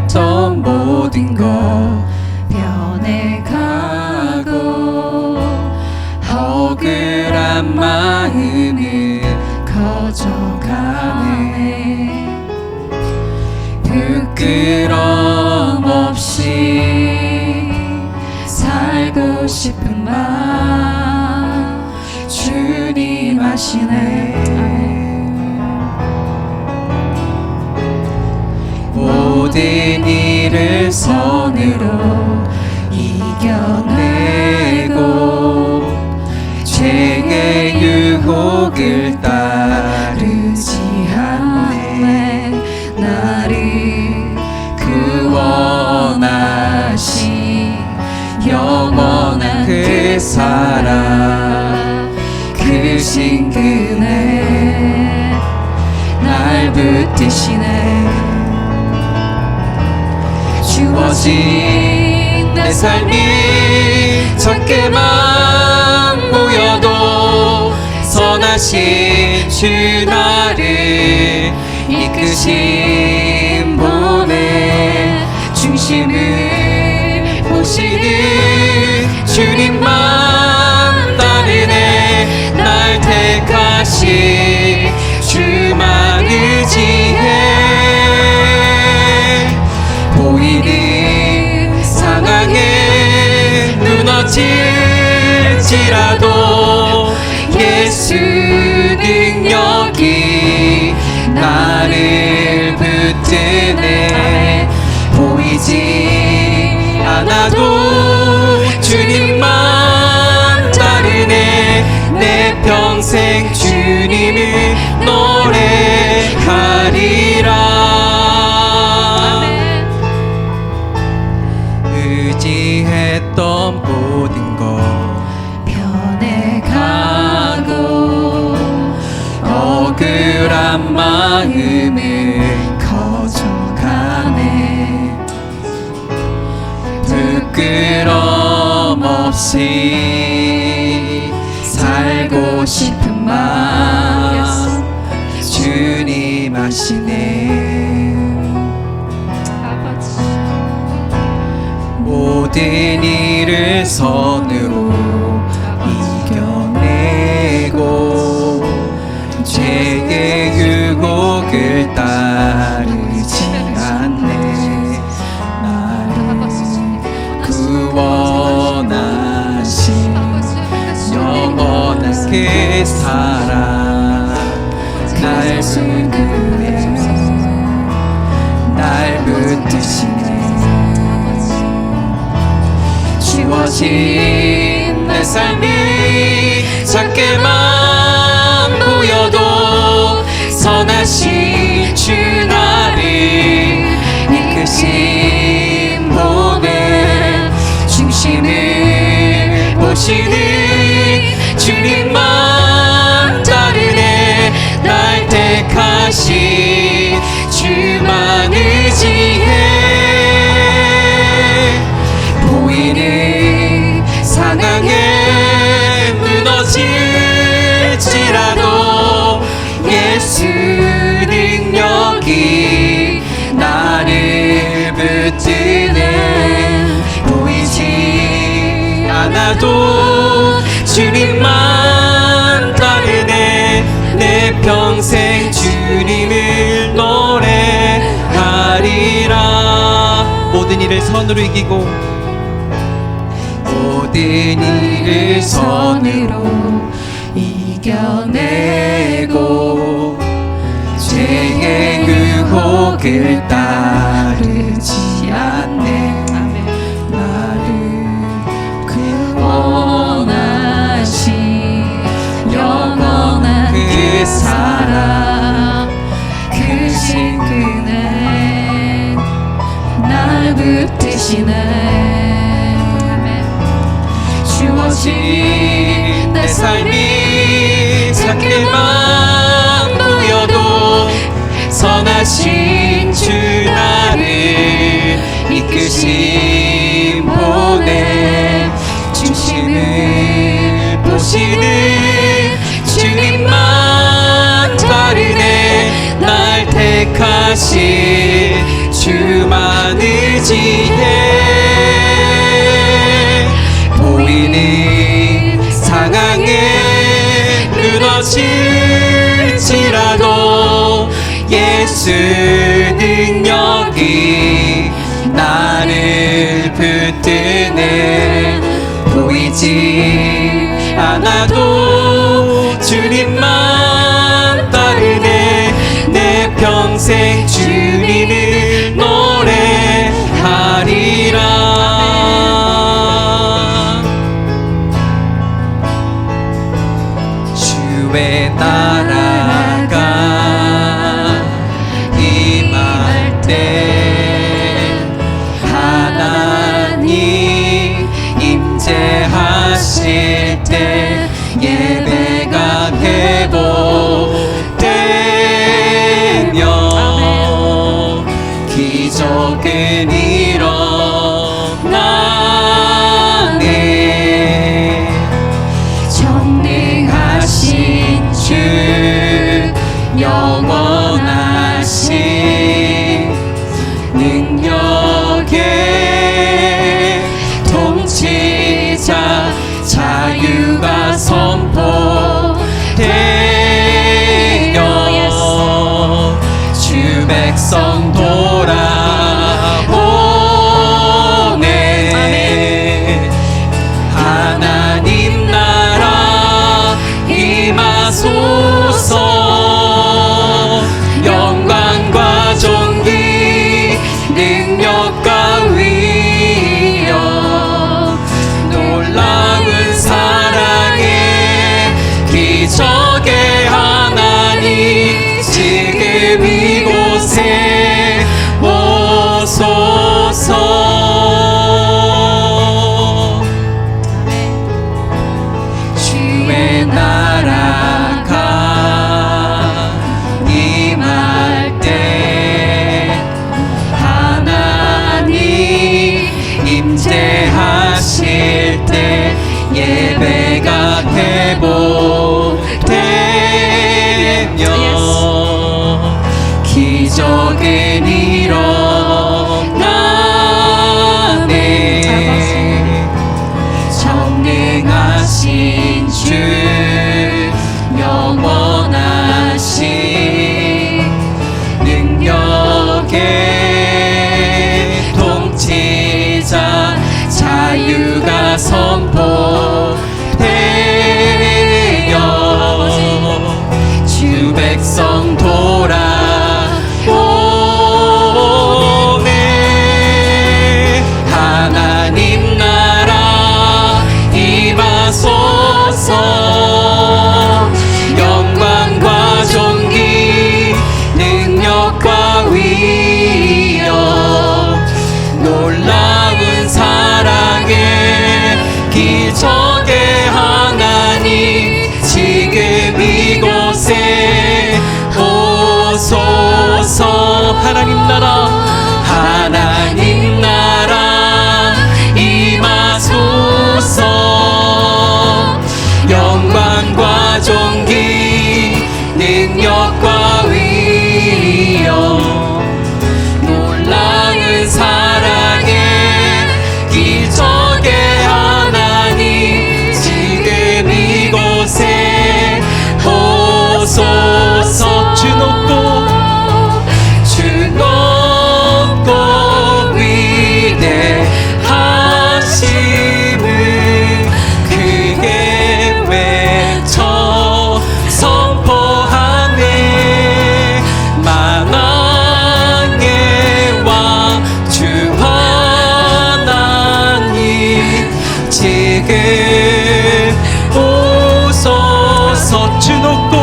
주의했던 모든 것 변해가고 억울한 마음은 커져가네. 부끄럼 없이 살고 싶은 마음 주님 아시네. 모든 일을 선으로 이겨내고 죄의 유혹을 따르지 않네. 나를 구원하신 영원한 그 사랑 크신 그네 날 붙드시네. 주어진 내 삶이 작게만 보여도 선하신 주 나를 이끄신 분의 중심을 보시는 주님만 따르네. 날 택하신 주만 의지해. 보이는 상황에 무너질지라도 예수 능력이 나를 붙드네. 보이지 않아도 주님만 따르네. 내 평생 주님을 노래하리라. 의지했던 모든 것 변해가고 억울한 마음은 커져가네. 부끄럼 없이 살고 싶은 마음 주님 아시네. 모든 일을 선으로 이겨내고 죄의 유혹을 따르지 않네. 나를 구원하신 영원한 그 사랑 날 붙드네. 날 붙드시네. 주어진 내 삶이 작게만 보여도 선하신 주 나를 이끄신 분의 중심을 보시는 주님만 따르네. 날 택하신 주만 의지해. 보이는 상황에 무너질지라도 예수 능력이 나를 붙드네. 보이지 않아도 주님만 따르네. 내 평생 주님을 노래하리라. 모든 일을 선으로 이기고 모든 일을 선으로 이겨내고 죄의 유혹을 따르지 않네. 나를 구원하신 영원한 그 사랑 크신 그네 날 붙드시네. 주어진 내 삶이 작게만 보여도 선하신 주 나를 이끄신 분의 중심을 보시는 주님만 따르네. 날 택하신 주만 의지해. 보이는 상황에 무너질지라도 예수 능력이 나를 붙드네. 보이지 않아도 주님만 따르네. 내 평생 주님을 노래하리라. 주의 나라가 임할 때 하나님 임재하실 때 예배가 회복되며 기적은 일어나네. 전능하신 주 영원하신 능력의 통치자 자유가 선포되어 주 백성 돌아오네. 하나님 나라 임하소서. 영광과 존귀 능력과 위엄 놀라운 사랑의 기적의 하나님 지금 이곳에 오소서. 주의 나라가 임할 때 하나님 임재하실 때 예배가 회복되며 기적은 일어나네. 전능하신 주 영원하신 능력의 통치자 자유가 선포되어 주 백성 돌아오네. 하나님 나라 임하소서. 영광과 존귀 능력과 위엄 놀라운 사랑의 기적의 하나님 지금 이곳에 오소서. 하나님 나라 임하소서. 영광과 존귀 능력과 위엄 놀라운 사랑의 기적의 하나님 지금 이곳에 오소서. 주 높고 위대하심을 크게 외쳐 선포하네. 만왕의 왕 주 하나님 지금 오소서. 주 높고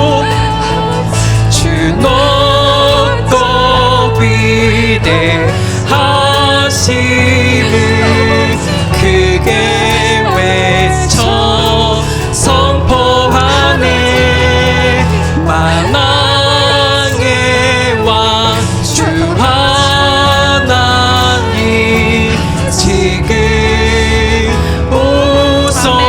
위대하심을 크게 외쳐 선포하네. 만왕의 왕 주 하나님 지금 오소서.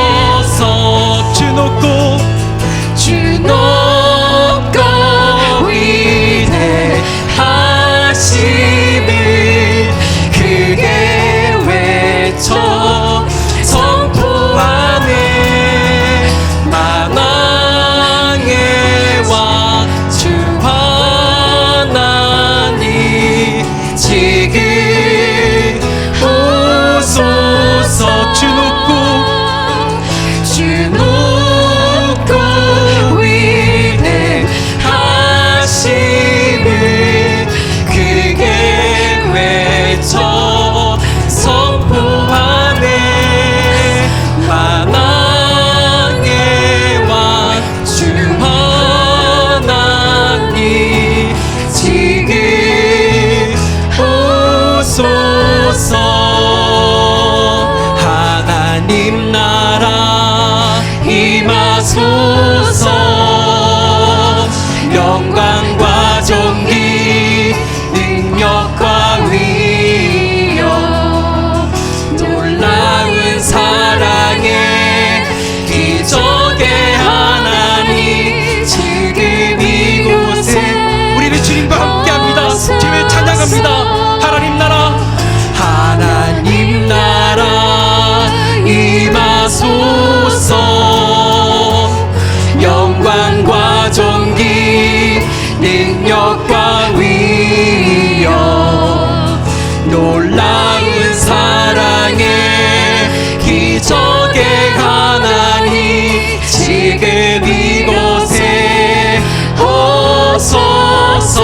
하나님 지금 이곳에 오소서.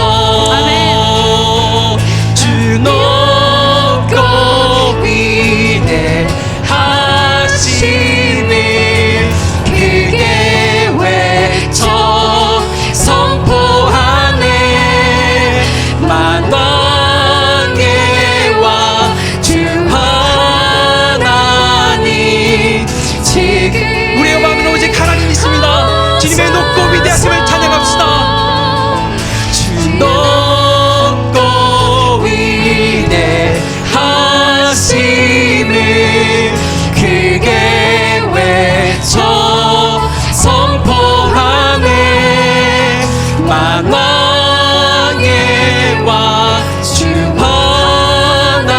주 높고 위대하심을 크게 외쳐 선포하네. 만왕의 왕 주 하나님 지금. 우리의 마음은 오직 하나님 있습니다. 주님의 높고 위대하심을 찬양합시다. 주 높고 위대하심을 크게 외쳐 선포하네. 만왕의 왕 주 하나님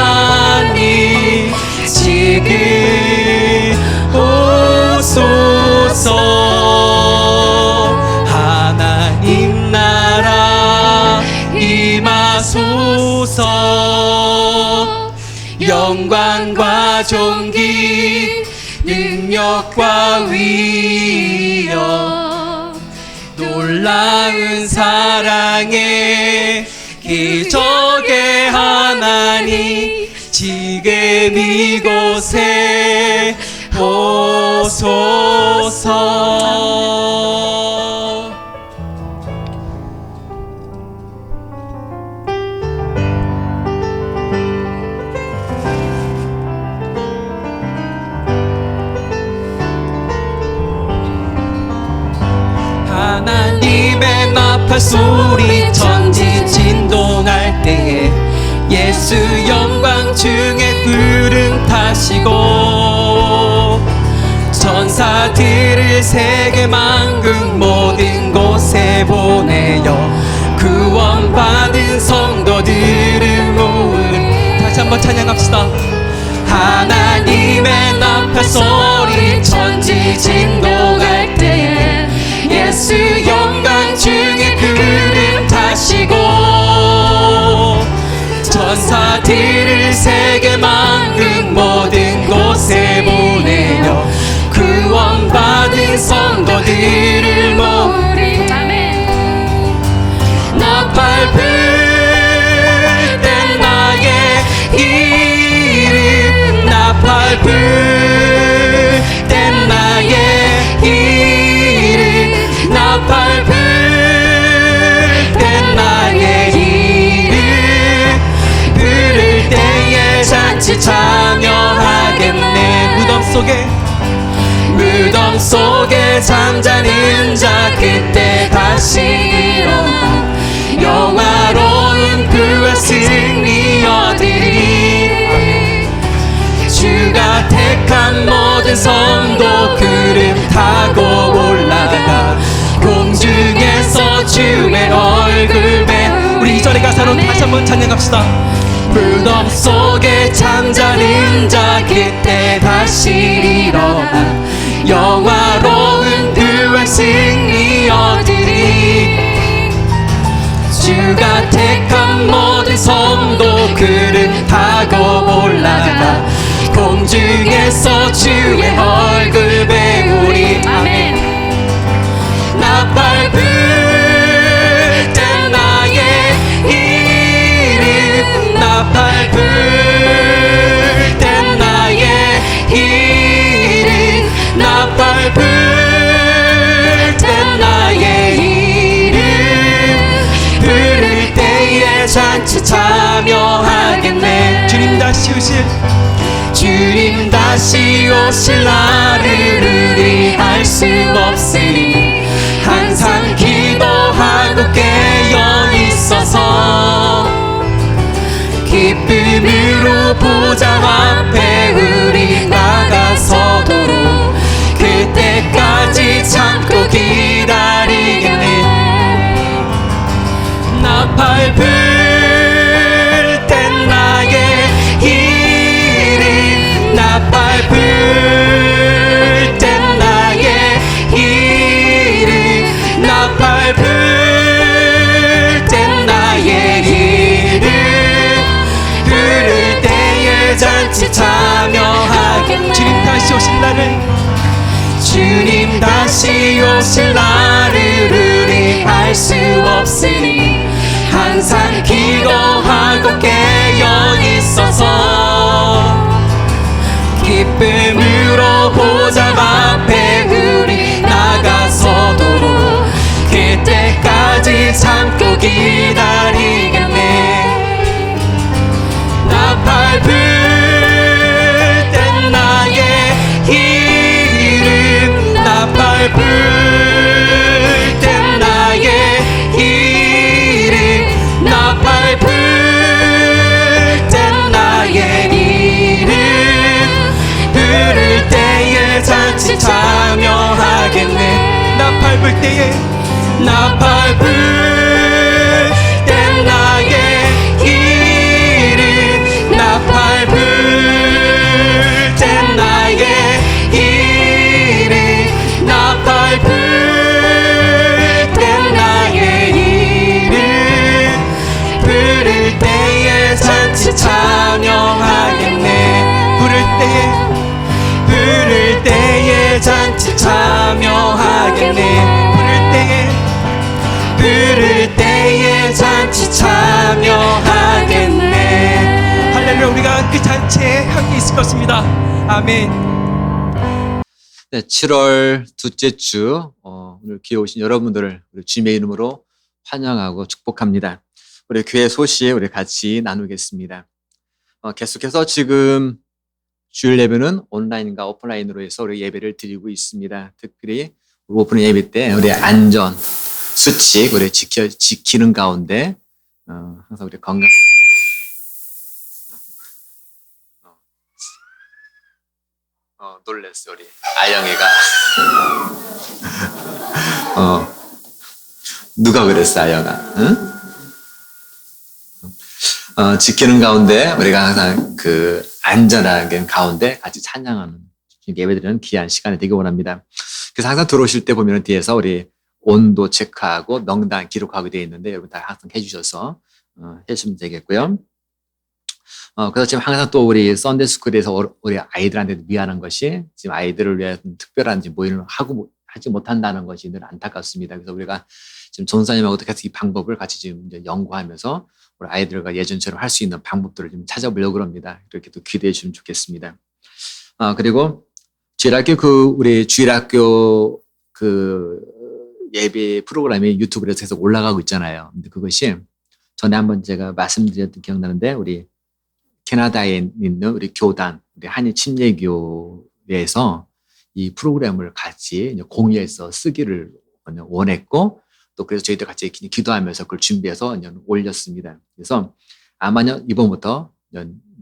지금 오소서. 하나님 나라 임하소서. 영광과 존귀 능력과 위엄 놀라운 사랑의 기적의 하나님 지금 이곳에 오소서. 하나님의 나팔 소리 천지 진동할 때에 예수 영광 중에 구름 타시고 천사들을 세계 만국 모든 곳에 보내어 구원받은 성도들을 모으는. 다시 한번 찬양합시다. 하나님의 나팔 소리 천지 진동할 때에 예수 영광 중에 구름 타시고 천사들을 세계 만국 모든 곳에 보내며 구원받은 성도들을 모으리. 나팔 불 때 나의 이름 나팔 불 때 나의 이름 나팔 불 때 나의 이름 부를 때에 잔치 참여하겠네. 무덤 속에 잠자는 자 그때 다시 일어나 영화로운 부활 승리 얻으리. 주가 택한 모든 성도 구름 타고 올라가 공중에서 주의 얼굴 배. 우리 2절의 가사로 다시 한번 찬양합시다. 무덤 속에 잠자는 자 그때 다시 일어나 영화로운 부활 승리 얻으리. 주가 택한 모든 성도 구름 타고 올라가 공중에서 주의 얼굴 배우리. 아멘. 나팔 불 때 나의 이름 나팔 불 때 나의 이름 나팔 불 때 나의 이름 부를 때에 잔치 참여하겠네. 주님 다시 오실 날을 우리 알 수 없으니 항상 기도하고 깨어 있어서 기쁨으로 보좌 앞에 우리 나가서도록 그때까지 참고 기다리겠네. 나팔 불 때 나의 이름 나팔 불 때 나의 이름 나팔 불 때 나의 이름 부를 때에 잔치 참여하겠네. 주님 다시 오신 날을 주님 다시 오실 날을 우리 알 수 없으니 항상 기도하고 깨어 있어서 기쁨으로 보좌 앞에 우리 나가서도록 그때까지 참고 기다리겠네. 나팔 불 땐 나의 이름 나팔 불 땐 나의 이름 나팔 불 땐 나의 이름 부를 때에 잔치 참여하겠네. 나팔 불 때에 나팔 불 땐 나의 이름 나팔 불 땐 나의 이름 나팔 불 땐 나의 이름 부를 때에 잔치 참여하겠네. 부를 때에 잔치 참여하겠네. 부를 때에 잔치 참여하겠네. 할렐루야. 우리가 그 잔치에 함께 있을 것입니다. 아멘. 네, 7월 둘째 주 오늘 귀에 오신 여러분들을 우리 주님의 이름으로 환영하고 축복합니다. 우리 교회 소식 우리 같이 나누겠습니다. 계속해서 지금 주일 예배는 온라인과 오프라인으로 해서 우리 예배를 드리고 있습니다. 특별히 우리 오픈 예배 때 우리 안전 수칙 우리 지키는 가운데 항상 우리 건강 놀랬어 우리 아영이가 누가 그랬어 아영아? 응? 지키는 가운데 우리가 항상 그 안전하게 가운데 같이 찬양하는 예배드리는 귀한 시간이 되기 원합니다. 그래서 항상 들어오실 때 보면 뒤에서 우리 온도 체크하고 명단 기록하게 되어 있는데 여러분 다 항상 해주셔서 해주시면 되겠고요. 그래서 지금 항상 또 우리 썬데이 스쿨에서 우리 아이들한테 미안한 것이 지금 아이들을 위해 특별한 모임을 하지 못한다는 것이 늘 안타깝습니다. 그래서 우리가 지금 전사님하고 계속 이 방법을 같이 지금 이제 연구하면서 우리 아이들과 예전처럼 할 수 있는 방법들을 좀 찾아보려고 합니다. 이렇게 또 기대해 주시면 좋겠습니다. 그리고 주일학교 우리 주일학교 예배 프로그램이 유튜브에서 계속 올라가고 있잖아요. 근데 그것이 전에 한번 제가 말씀드렸던 기억나는데 우리 캐나다에 있는 우리 교단, 우리 한인 침례교회에서 이 프로그램을 같이 공유해서 쓰기를 원했고 또 그래서 저희들 같이 기도하면서 그걸 준비해서 올렸습니다. 그래서 아마 이번부터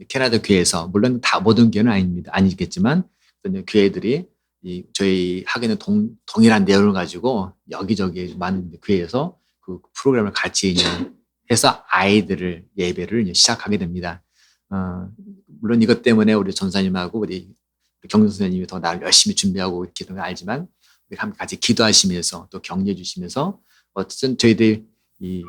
캐나다 교회에서 물론 다 모든 교회는 아니겠지만 교회들이 저희 학교는 동일한 내용을 가지고 여기저기 많은 교회에서 그 프로그램을 같이 해서 아이들을 예배를 시작하게 됩니다. 물론 이것 때문에 우리 전사님하고 우리 경영 선생님이 더 나를 열심히 준비하고 이렇게 는 알지만 우리 함께 같이 기도하시면서 또 격려해 주시면서 어쨌든 저희들 이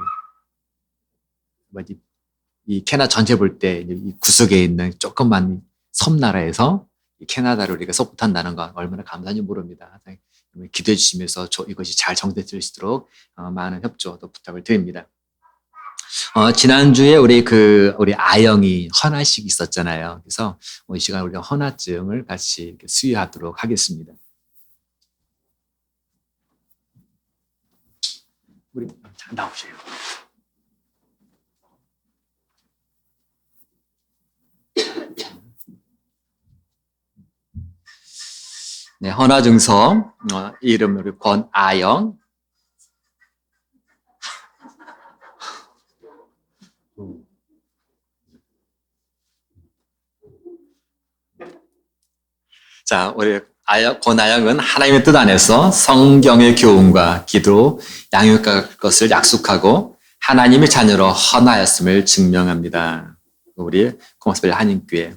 캐나다 전체 볼 때 이 구석에 있는 조그만 섬나라에서 이 캐나다를 우리가 서포트한다는 건 얼마나 감사한지 모릅니다. 기도해 주시면서 이것이 잘 정될 수 있도록 많은 협조도 부탁을 드립니다. 지난주에 우리 아영이 헌화식 있었잖아요. 그래서 이 시간 우리가 헌화증을 같이 이렇게 수여하도록 하겠습니다. 우리 잘 나오세요. 네, 헌화증서 이름 우리 권아영. 자, 우리 권아영은 하나님의 뜻 안에서 성경의 교훈과 기도, 양육할 것을 약속하고 하나님의 자녀로 헌하였음을 증명합니다. 우리 고맙습니다. 한인교회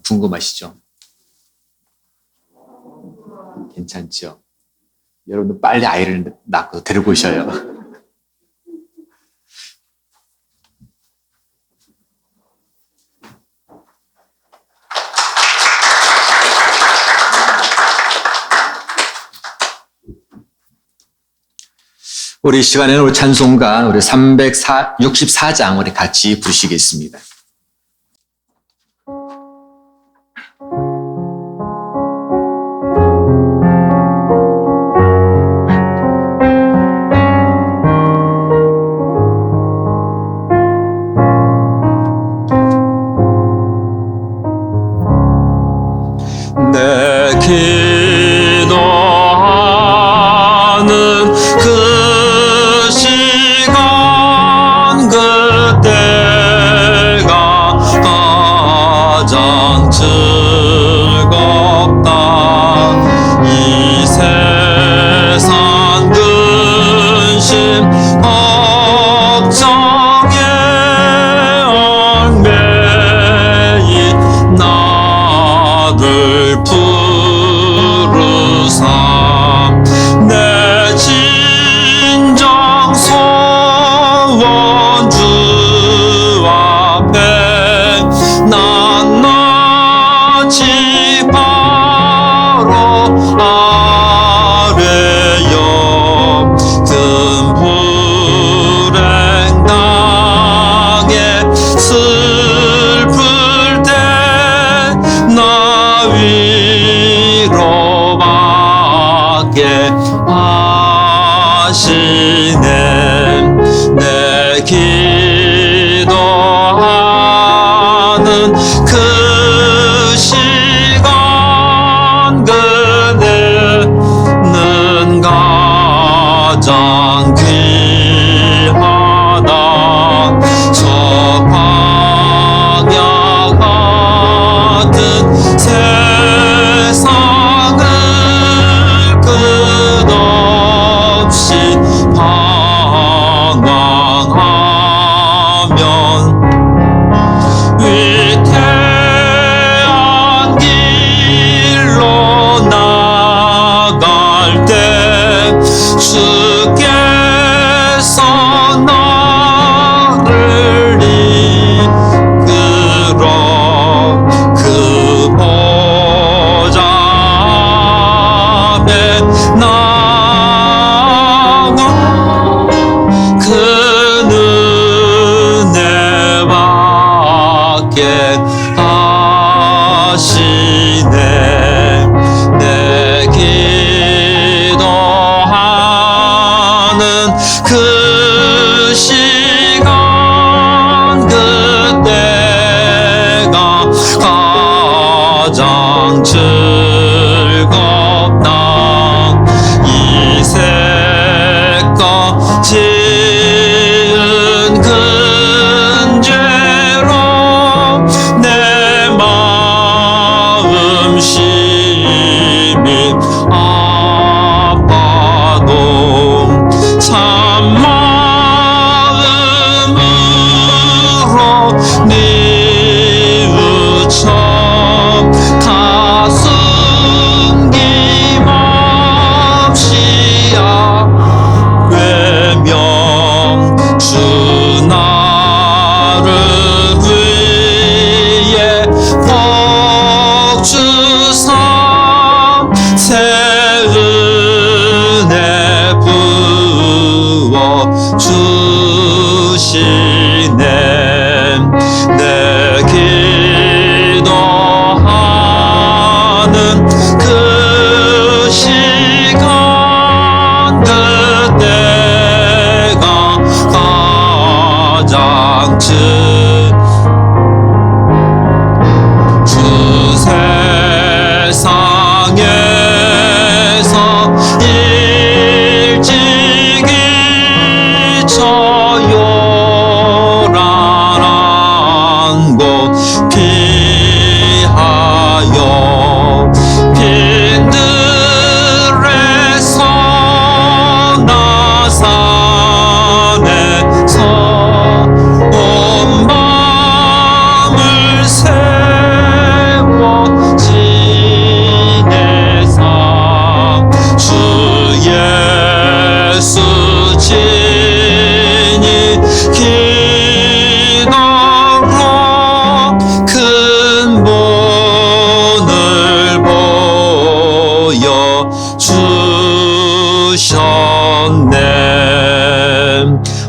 궁금하시죠? 괜찮죠? 여러분도 빨리 아이를 낳고 데리고 오셔요. 우리 이 시간에는 우리 찬송가 우리 364장 우리 같이 부르시겠습니다. 내 기도하는 그 시간 그때가 가장 즐겁다. 이 세상 근심 걱정에 얽매인 나를 부르사 내 진정 소원 주 앞에 낱낱이 바로 아뢰어 큰 불행 당해 슬플 때 나 위로받게 하시네. 내 기도하는 그 시간 그대는 가장 귀하다. 저 광야 같은 세상을 끝없이 방황하면 위태한 길로 나갈 때 주께서 나를 이끌어 그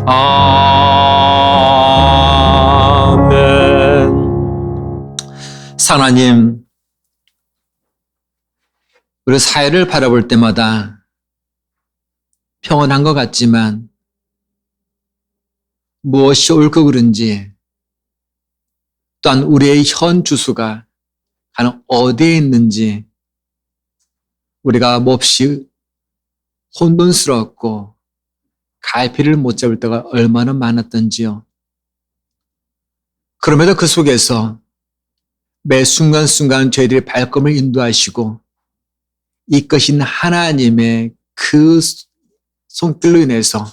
아멘. 하나님, 우리 사회를 바라볼 때마다 평온한 것 같지만 무엇이 옳고 그른지, 또한 우리의 현 주소가 과연 어디에 있는지 우리가 몹시 혼돈스럽고 갈피를 못 잡을 때가 얼마나 많았던지요. 그럼에도 그 속에서 매 순간순간 저희들의 발걸음을 인도하시고 이끄신 하나님의 그 손길로 인해서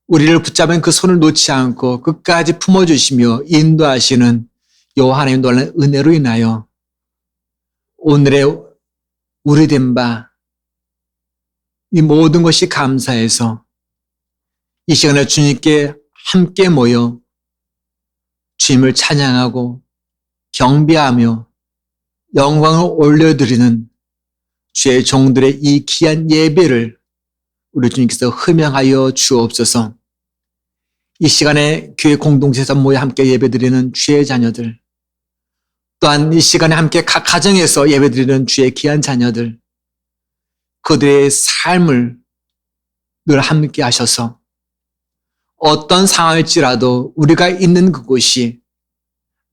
우리를 붙잡은 그 손을 놓지 않고 끝까지 품어주시며 인도하시는 여호와 하나님의 놀라운 은혜로 인하여 오늘의 우리 된 바 이 모든 것이 감사해서 이 시간에 주님께 함께 모여 주님을 찬양하고 경배하며 영광을 올려드리는 주의 종들의 이 귀한 예배를 우리 주님께서 흠양하여 주옵소서. 이 시간에 교회 공동체에서 모여 함께 예배드리는 주의 자녀들, 또한 이 시간에 함께 각 가정에서 예배드리는 주의 귀한 자녀들, 그들의 삶을 늘 함께 하셔서 어떤 상황일지라도 우리가 있는 그곳이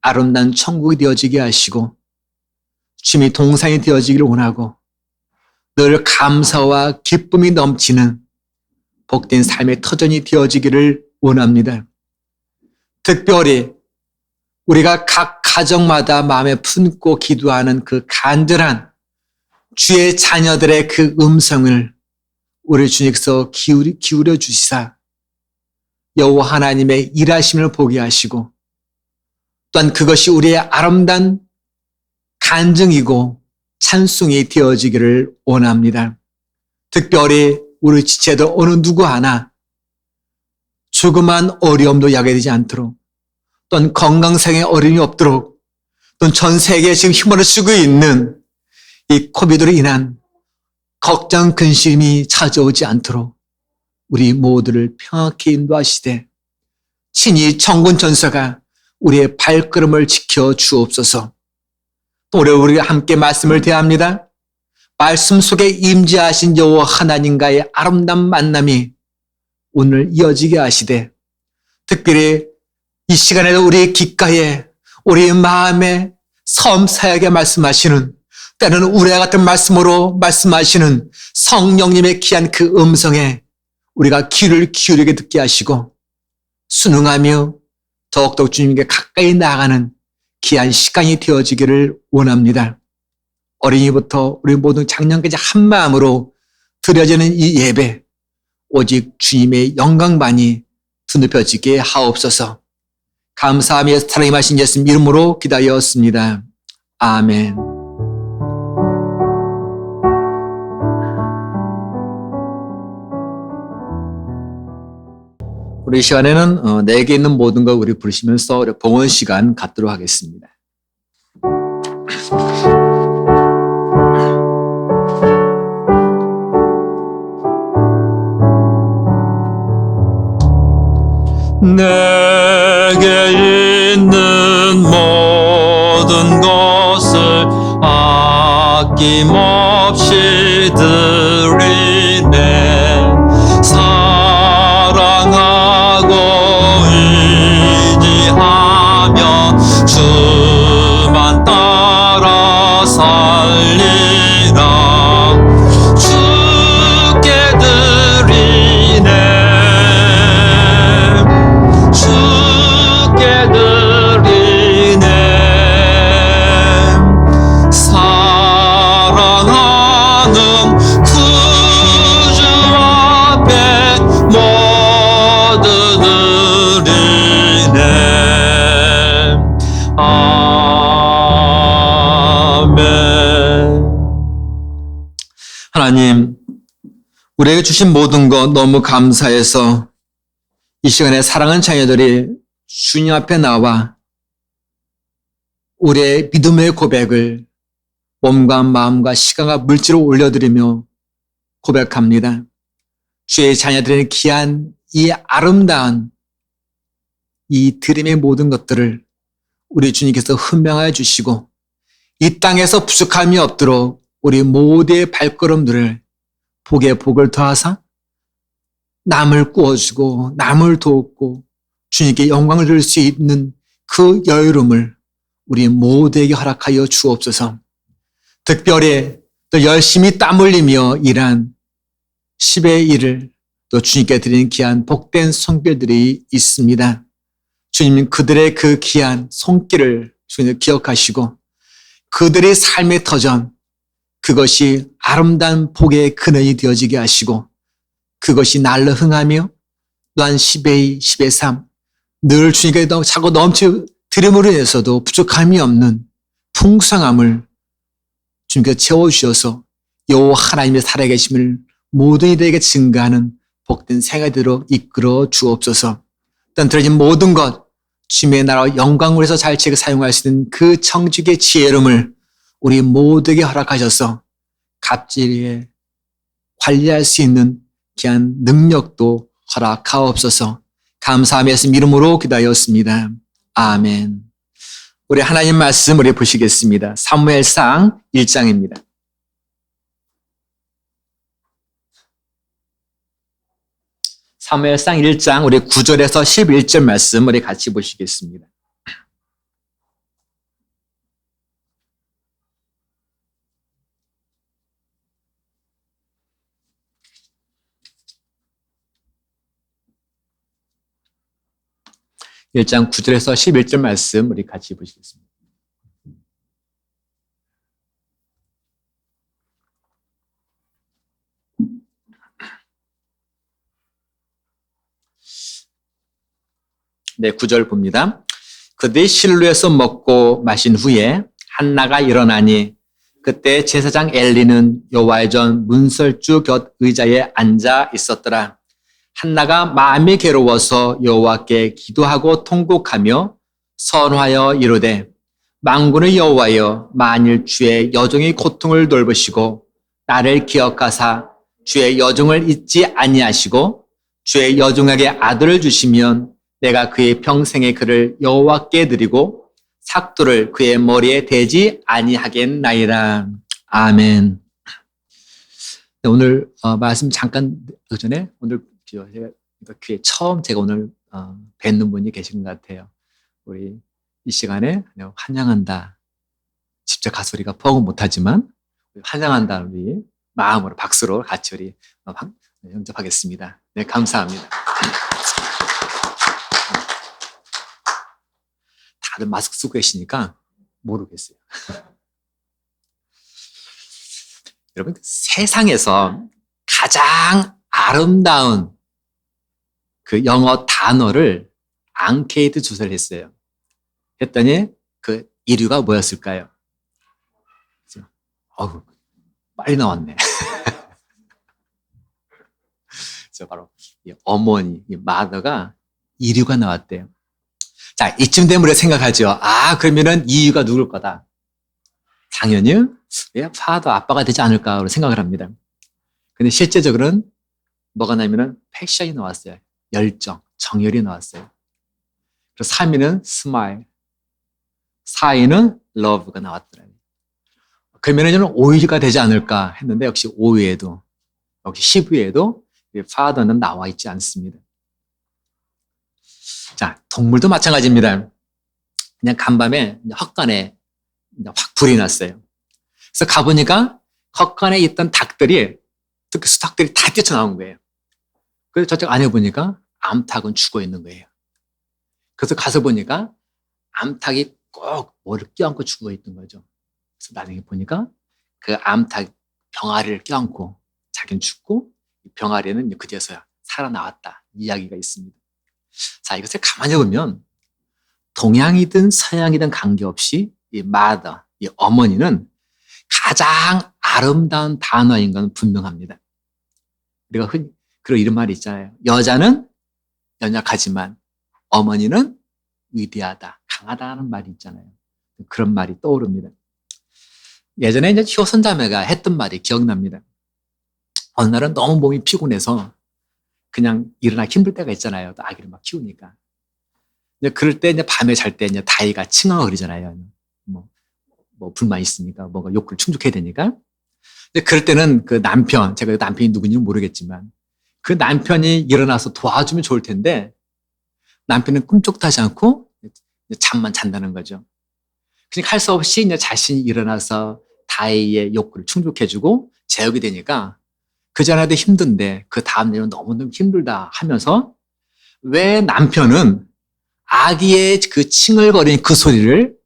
아름다운 천국이 되어지게 하시고 주님이 동산이 되어지기를 원하고 늘 감사와 기쁨이 넘치는 복된 삶의 터전이 되어지기를 원합니다. 특별히 우리가 각 가정마다 마음에 품고 기도하는 그 간절한 주의 자녀들의 그 음성을 우리 주님께서 기울여 주시사 여호와 하나님의 일하심을 보게 하시고 또한 그것이 우리의 아름다운 간증이고 찬송이 되어지기를 원합니다. 특별히 우리 지체들 어느 누구 하나 조그만 어려움도 야기되지 않도록, 또는 건강상의 어려움이 없도록, 또는 전 세계에 지금 휘몰아치고 있는 이 코비드로 인한 걱정, 근심이 찾아오지 않도록 우리 모두를 평안케 인도하시되 친히 천군 천사가 우리의 발걸음을 지켜 주옵소서. 또 우리가 함께 말씀을 대합니다. 말씀 속에 임재하신 여호와 하나님과의 아름다운 만남이 오늘 이어지게 하시되 특별히 이 시간에도 우리 귓가에 우리 마음에 섬사하게 말씀하시는, 때로는 우레와 같은 말씀으로 말씀하시는 성령님의 귀한 그 음성에 우리가 귀를 기울이게 듣게 하시고 순응하며 더욱더욱 주님께 가까이 나아가는 귀한 시간이 되어지기를 원합니다. 어린이부터 우리 모든 장년까지 한 마음으로 드려지는 이 예배, 오직 주님의 영광만이 드높여지게 하옵소서. 감사하며 사랑임하신 예수님 이름으로 기도하였습니다. 아멘. 우리 시간에는 내게 있는 모든 걸 우리 부르시면서 우리 봉헌 시간 갖도록 하겠습니다. 내게 있는 모든 것을 아낌없이 드리네. 사랑하고 의지하며 주만 따라 살리라. 주께 드리네. 주께 드리네. 사랑하는 구주 앞에 모두 드리네. 아멘. 하나님, 우리에게 주신 모든 것 너무 감사해서 이 시간에 사랑하는 자녀들이 주님 앞에 나와 우리의 믿음의 고백을 몸과 마음과 시간과 물질을 올려드리며 고백합니다. 주의 자녀들의 귀한 이 아름다운 이 드림의 모든 것들을 우리 주님께서 훈명하여 주시고 이 땅에서 부족함이 없도록 우리 모두의 발걸음들을 복에 복을 더하사 남을 꾸어주고 남을 돕고 주님께 영광을 드릴 수 있는 그 여유로움을 우리 모두에게 허락하여 주옵소서. 특별히 또 열심히 땀 흘리며 일한 10의 일을 또 주님께 드리는 귀한 복된 손길들이 있습니다. 주님 그들의 그 귀한 손길을 주님 기억하시고 그들의 삶의 터전 그것이 아름다운 복의 근원이 되어지게 하시고 그것이 날로 흥하며 또한 10의 2, 10의 3 늘 주님께 자꾸 넘쳐 드림으로 인해서도 부족함이 없는 풍성함을 주님께 채워주셔서 여호와 하나님의 살아계심을 모든 이들에게 증거하는 복된 생애대로 이끌어 주옵소서. 또한 들어진 모든 것 주님의 나라 영광을 위해서 잘치게 사용할 수 있는 그 청직의 지혜로움을 우리 모두에게 허락하셔서 갑질에 관리할 수 있는 귀한 능력도 허락하옵소서. 감사하며 이름으로 기도하였습니다. 아멘. 우리 하나님 말씀 우리 보시겠습니다. 사무엘상 1장입니다. 사무엘상 1장 우리 9절에서 11절 말씀 우리 같이 보시겠습니다. 일장 9절에서 11절 말씀 우리 같이 보시겠습니다. 네, 9절 봅니다. 그들이 실로에서 먹고 마신 후에 한나가 일어나니 그때 제사장 엘리는 여호와의 전 문설주 곁 의자에 앉아 있었더라. 한나가 마음이 괴로워서 여호와께 기도하고 통곡하며 선하여 이르되 만군의 여호와여 만일 주의 여종의 고통을 돌보시고 나를 기억하사 주의 여종을 잊지 아니하시고 주의 여종에게 아들을 주시면 내가 그의 평생의 그를 여호와께 드리고 삭도를 그의 머리에 대지 아니하겠나이다. 아멘. 오늘 말씀 잠깐 그 전에 오늘 제가 귀에 처음 제가 오늘 뵙는 분이 계신 것 같아요. 우리 이 시간에 환영한다. 직접 가서 우리가 포옹은 못하지만 환영한다 우리 마음으로 박수로 같이 우리 영접하겠습니다. 네, 감사합니다. 다들 마스크 쓰고 계시니까 모르겠어요. 여러분, 세상에서 가장 아름다운 그 영어 단어를 앙케이트 조사를 했어요. 했더니 그 1위가 뭐였을까요? 어우, 빨리 나왔네. 그래서 바로 이 어머니, 이 마더가 1위가 나왔대요. 자, 이쯤 되면 우리가 생각하죠. 아, 그러면은 2위가 누굴 거다? 당연히 파더 아빠가 되지 않을까 생각을 합니다. 근데 실제적으로는 뭐가 나면은 패션이 나왔어요. 열정, 정열이 나왔어요. 그리고 3위는 스마일, 4위는 러브가 나왔더라고요. 그러면은 저는 5위가 되지 않을까 했는데 역시 5위에도, 역시 10위에도 파더는 나와 있지 않습니다. 자, 동물도 마찬가지입니다. 그냥 간밤에 헛간에 확 불이 났어요. 그래서 가보니까 헛간에 있던 닭들이, 특히 수탉들이 다 뛰쳐나온 거예요. 그래서 저쪽 안에 보니까 암탉은 죽어 있는 거예요. 그래서 가서 보니까 암탉이 꼭 머리를 껴안고 죽어 있던 거죠. 그래서 나중에 보니까 그 암탉 병아리를 껴안고 자기는 죽고 병아리는 그제서야 살아나왔다. 이야기가 있습니다. 자, 이것을 가만히 보면 동양이든 서양이든 관계없이 이 mother, 이 어머니는 가장 아름다운 단어인 건 분명합니다. 우리가 흔히 그런 이런 말이 있잖아요. 여자는 연약하지만 어머니는 위대하다, 강하다는 말이 있잖아요. 그런 말이 떠오릅니다. 예전에 이제 효선자매가 했던 말이 기억납니다. 어느 날은 너무 몸이 피곤해서 그냥 일어나기 힘들 때가 있잖아요. 또 아기를 막 키우니까. 이제 그럴 때 이제 밤에 잘 때 이제 다이가 칭얼거리잖아요. 뭐 불만 있으니까 뭔가 욕구를 충족해야 되니까. 근데 그럴 때는 그 남편, 제가 남편이 누군지는 모르겠지만 그 남편이 일어나서 도와주면 좋을 텐데 남편은 꿈쩍도 하지 않고 잠만 잔다는 거죠. 그러니까 할 수 없이 이제 자신이 일어나서 다이의 욕구를 충족해주고 재우게 되니까 그 전에도 힘든데 그 다음 날은 너무너무 힘들다 하면서 왜 남편은 아기의 그 칭얼거리는 그 소리를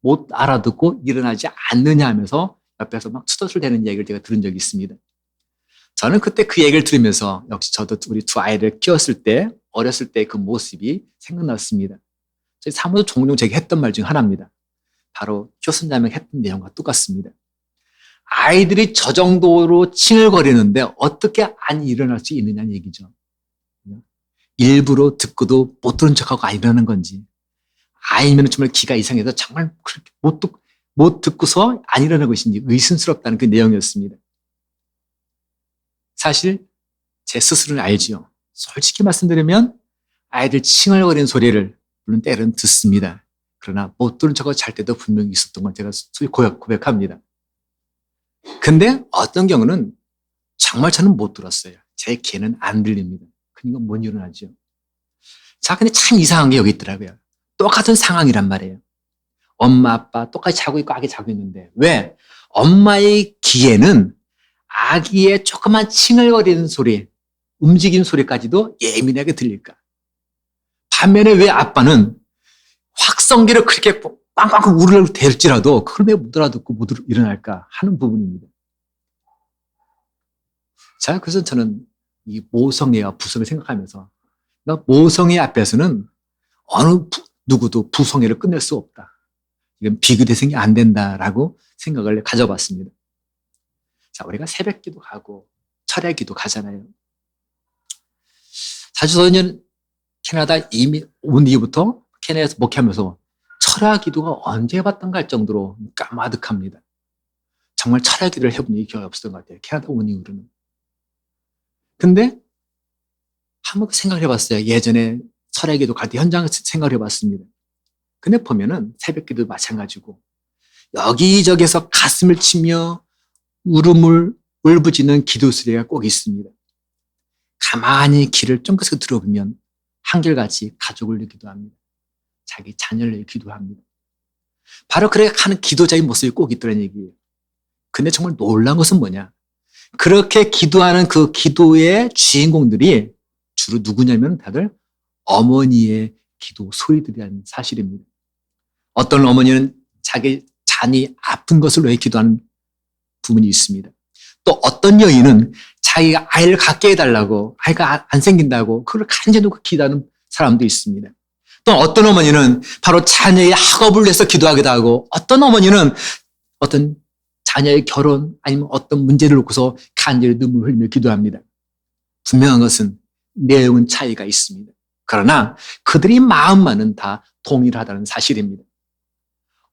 못 알아듣고 일어나지 않느냐 하면서 옆에서 막 투덜투덜대는 얘기를 제가 들은 적이 있습니다. 저는 그때 그 얘기를 들으면서 역시 저도 우리 두 아이를 키웠을 때 어렸을 때 그 모습이 생각났습니다. 저희 사모도 종종 제가 했던 말 중 하나입니다. 바로 효순자매가 했던 내용과 똑같습니다. 아이들이 저 정도로 칭얼거리는데 어떻게 안 일어날 수 있느냐는 얘기죠. 일부러 듣고도 못 들은 척하고 안 일어나는 건지 아니면 정말 기가 이상해서 정말 그렇게 못 듣고서 안 일어나는 것인지 의심스럽다는 그 내용이었습니다. 사실 제 스스로는 알지요. 솔직히 말씀드리면 아이들 칭얼거리는 소리를 물론 때로는 듣습니다. 그러나 못 들은 척하고 잘 때도 분명히 있었던 걸 제가 고백합니다. 근데 어떤 경우는 정말 저는 못 들었어요. 제 귀에는 안 들립니다. 그러니까 못 일어나죠. 자, 근데 참 이상한 게 여기 있더라고요. 똑같은 상황이란 말이에요. 엄마, 아빠 똑같이 자고 있고 아기 자고 있는데 왜? 엄마의 귀에는 아기의 조그만 칭얼거리는 소리, 움직이는 소리까지도 예민하게 들릴까? 반면에 왜 아빠는 확성기를 그렇게 빵빵 우르르 댈지라도 그걸 왜 못 알아듣고 못 일어날까 하는 부분입니다. 자, 그래서 저는 이 모성애와 부성을 생각하면서 모성애 앞에서는 어느 누구도 부성애를 끝낼 수 없다. 이건 비교 대상이 안 된다라고 생각을 가져봤습니다. 자, 우리가 새벽기도 가고 철야기도 가잖아요. 사실 저는 캐나다 이미 온 이후부터 캐나다에서 목회하면서 철야기도가 언제 해봤던가 할 정도로 까마득합니다. 정말 철야기도를 해본 적이 거의 없었던 것 같아요. 캐나다 온 이후로는. 근데 한번 생각을 해봤어요. 예전에 철야기도 갈 때 현장 생각을 해봤습니다. 근데 보면은 새벽기도 마찬가지고 여기저기서 가슴을 치며 울음을 울부짖는 기도 소리가 꼭 있습니다. 가만히 귀를 쫑긋해서 들어보면 한결같이 가족을 위해 기도합니다. 자기 자녀를 위해 기도합니다. 바로 그렇게 하는 기도자의 모습이 꼭 있더라는 얘기예요. 근데 정말 놀라운 것은 뭐냐? 그렇게 기도하는 그 기도의 주인공들이 주로 누구냐면 다들 어머니의 기도 소리들이라는 사실입니다. 어떤 어머니는 자기 자녀이 아픈 것을 위해 기도하는 부분이 있습니다. 또 어떤 여인은 자기가 아이를 갖게 해달라고, 아이가 안 생긴다고 그걸 간절히 놓고 기도하는 사람도 있습니다. 또 어떤 어머니는 바로 자녀의 학업을 위해서 기도하기도 하고, 어떤 어머니는 어떤 자녀의 결혼 아니면 어떤 문제를 놓고서 간절히 눈물을 흘리며 기도합니다. 분명한 것은 내용은 차이가 있습니다. 그러나 그들의 마음만은 다 동일하다는 사실입니다.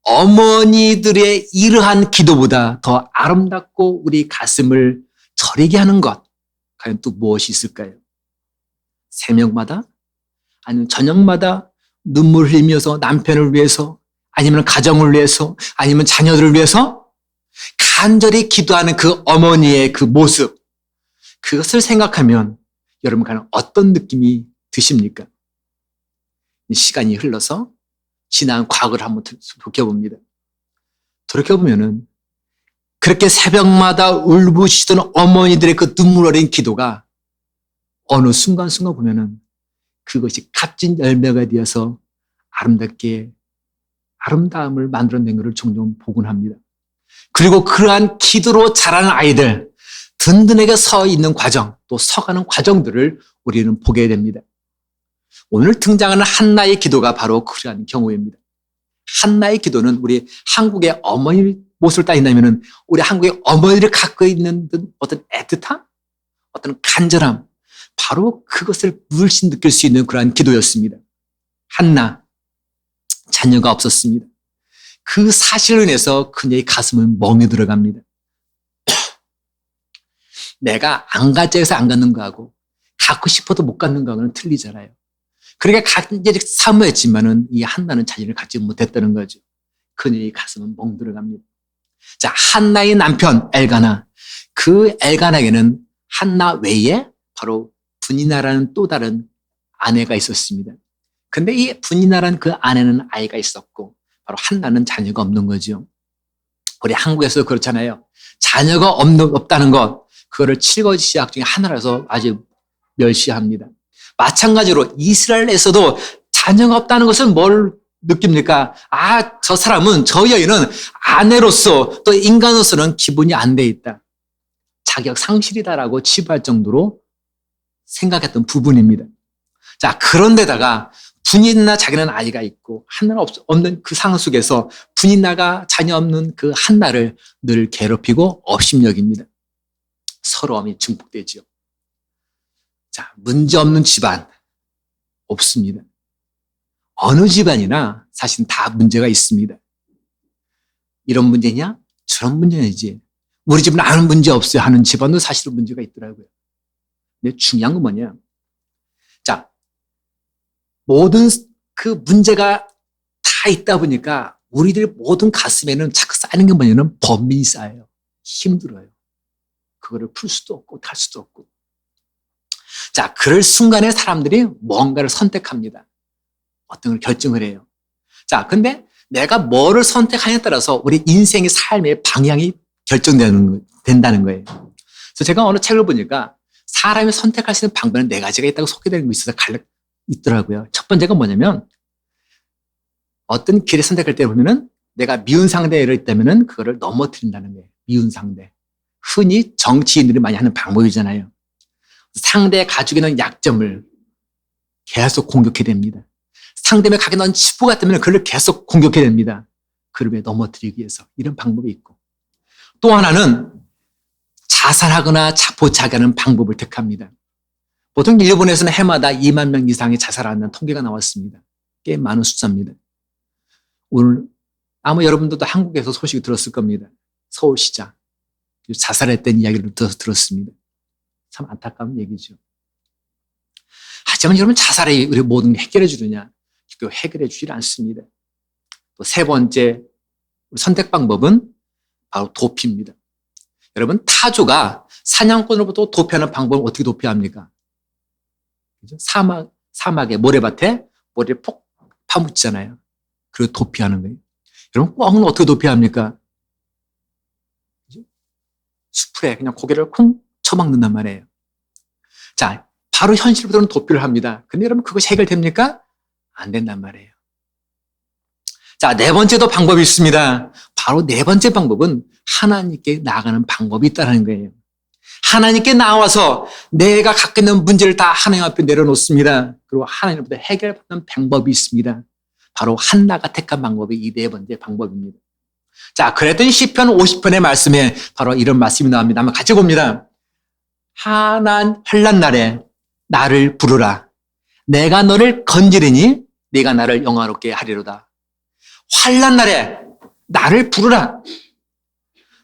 어머니들의 이러한 기도보다 더 아름답고 우리 가슴을 저리게 하는 것, 과연 또 무엇이 있을까요? 새벽마다 아니면 저녁마다 눈물 흘리면서 남편을 위해서 아니면 가정을 위해서 아니면 자녀들을 위해서 간절히 기도하는 그 어머니의 그 모습, 그것을 생각하면 여러분 과연 어떤 느낌이 드십니까? 시간이 흘러서 지난 과거를 한번 돌이켜봅니다. 돌이켜보면은 그렇게 새벽마다 울부짖던 어머니들의 그 눈물 어린 기도가 어느 순간순간 보면은 그것이 값진 열매가 되어서 아름답게 아름다움을 만들어낸 것을 종종 보곤 합니다. 그리고 그러한 기도로 자라는 아이들, 든든하게 서 있는 과정, 또 서가는 과정들을 우리는 보게 됩니다. 오늘 등장하는 한나의 기도가 바로 그러한 경우입니다. 한나의 기도는 우리 한국의 어머니 모습을 따진다면 우리 한국의 어머니를 갖고 있는 어떤 애틋함, 어떤 간절함, 바로 그것을 물씬 느낄 수 있는 그러한 기도였습니다. 한나, 자녀가 없었습니다. 그 사실로 인해서 그녀의 가슴은 멍에 들어갑니다. 내가 안 가짜해서 안 갖는 거하고 갖고 싶어도 못 갖는 거는 틀리잖아요. 그러니까 간절히 사모했지만은 이 한나는 자신을 갖지 못했다는 거죠. 그녀의 가슴은 멍들어갑니다. 자, 한나의 남편 엘가나. 그 엘가나에게는 한나 외에 바로 분이나라는 또 다른 아내가 있었습니다. 근데 이 분이나라는 그 아내는 아이가 있었고 바로 한나는 자녀가 없는 거죠. 우리 한국에서 그렇잖아요. 자녀가 없다는 것, 그거를 7가지 지약 중에 하나라서 아주 멸시합니다. 마찬가지로 이스라엘에서도 자녀가 없다는 것은 뭘 느낍니까? 아, 저 사람은, 저 여인은 아내로서 또 인간으로서는 기분이 안 돼 있다. 자격 상실이다라고 치부할 정도로 생각했던 부분입니다. 자, 그런데다가 분이나 자기는 아이가 있고 한나는 없는 그 상황 속에서 분이나가 자녀 없는 그 한나를 늘 괴롭히고 업심여깁니다. 서러움이 증폭되지요. 자, 문제 없는 집안 없습니다. 어느 집안이나 사실 다 문제가 있습니다. 이런 문제냐? 저런 문제냐지. 우리 집은 아무 문제 없어요 하는 집안도 사실은 문제가 있더라고요. 근데 중요한 건 뭐냐? 자, 모든 그 문제가 다 있다 보니까 우리들 모든 가슴에는 자꾸 쌓이는 게 뭐냐면 범민이 쌓여요. 힘들어요. 그거를 풀 수도 없고 탈 수도 없고. 자, 그럴 순간에 사람들이 뭔가를 선택합니다. 어떤 걸 결정을 해요. 자, 근데 내가 뭐를 선택하냐에 따라서 우리 인생의 삶의 방향이 된다는 거예요. 그래서 제가 어느 책을 보니까 사람이 선택할 수 있는 방법은 4가지가 있다고 소개되는 게 있어서 있더라고요. 첫 번째가 뭐냐면 어떤 길을 선택할 때 보면은 내가 미운 상대를 있다면은 그거를 넘어뜨린다는 거예요. 미운 상대. 흔히 정치인들이 많이 하는 방법이잖아요. 상대의 가지고 있는 약점을 계속 공격해야 됩니다. 상대가 가게 넣은 치부 같으면 그걸 계속 공격해야 됩니다. 그를 넘어뜨리기 위해서. 이런 방법이 있고. 또 하나는 자살하거나 자포자기하는 방법을 택합니다. 보통 일본에서는 해마다 2만 명 이상이 자살하는 통계가 나왔습니다. 꽤 많은 숫자입니다. 오늘 아마 여러분들도 한국에서 소식이 들었을 겁니다. 서울시장 자살했다는 이야기를 들었습니다. 참 안타까운 얘기죠. 하지만 여러분, 자살이 우리 모든 걸 해결해 주느냐? 그 해결해 주질 않습니다. 또 3번째 선택 방법은 바로 도피입니다. 여러분, 타조가 사냥꾼으로부터 도피하는 방법을 어떻게 도피합니까? 그죠? 사막의 모래밭에 모래를 폭 파묻잖아요. 그리고 도피하는 거예요. 여러분, 꿩은 어떻게 도피합니까? 그죠? 숲에 그냥 고개를 쿵 쳐박는단 말이에요. 자, 바로 현실부터는 도피를 합니다. 근데 여러분, 그것이 해결됩니까? 안 된단 말이에요. 자, 4번째도 방법이 있습니다. 바로 4번째 방법은 하나님께 나아가는 방법이 있다는 거예요. 하나님께 나와서 내가 갖고 있는 문제를 다 하나님 앞에 내려놓습니다. 그리고 하나님부터 해결받는 방법이 있습니다. 바로 한나가 택한 방법이 이 4번째 방법입니다. 자, 그랬더니 시편 50편의 말씀에 바로 이런 말씀이 나옵니다. 한번 같이 봅니다. 환난 날에 나를 부르라. 내가 너를 건지리니 네가 나를 영화롭게 하리로다. 환난 날에 나를 부르라.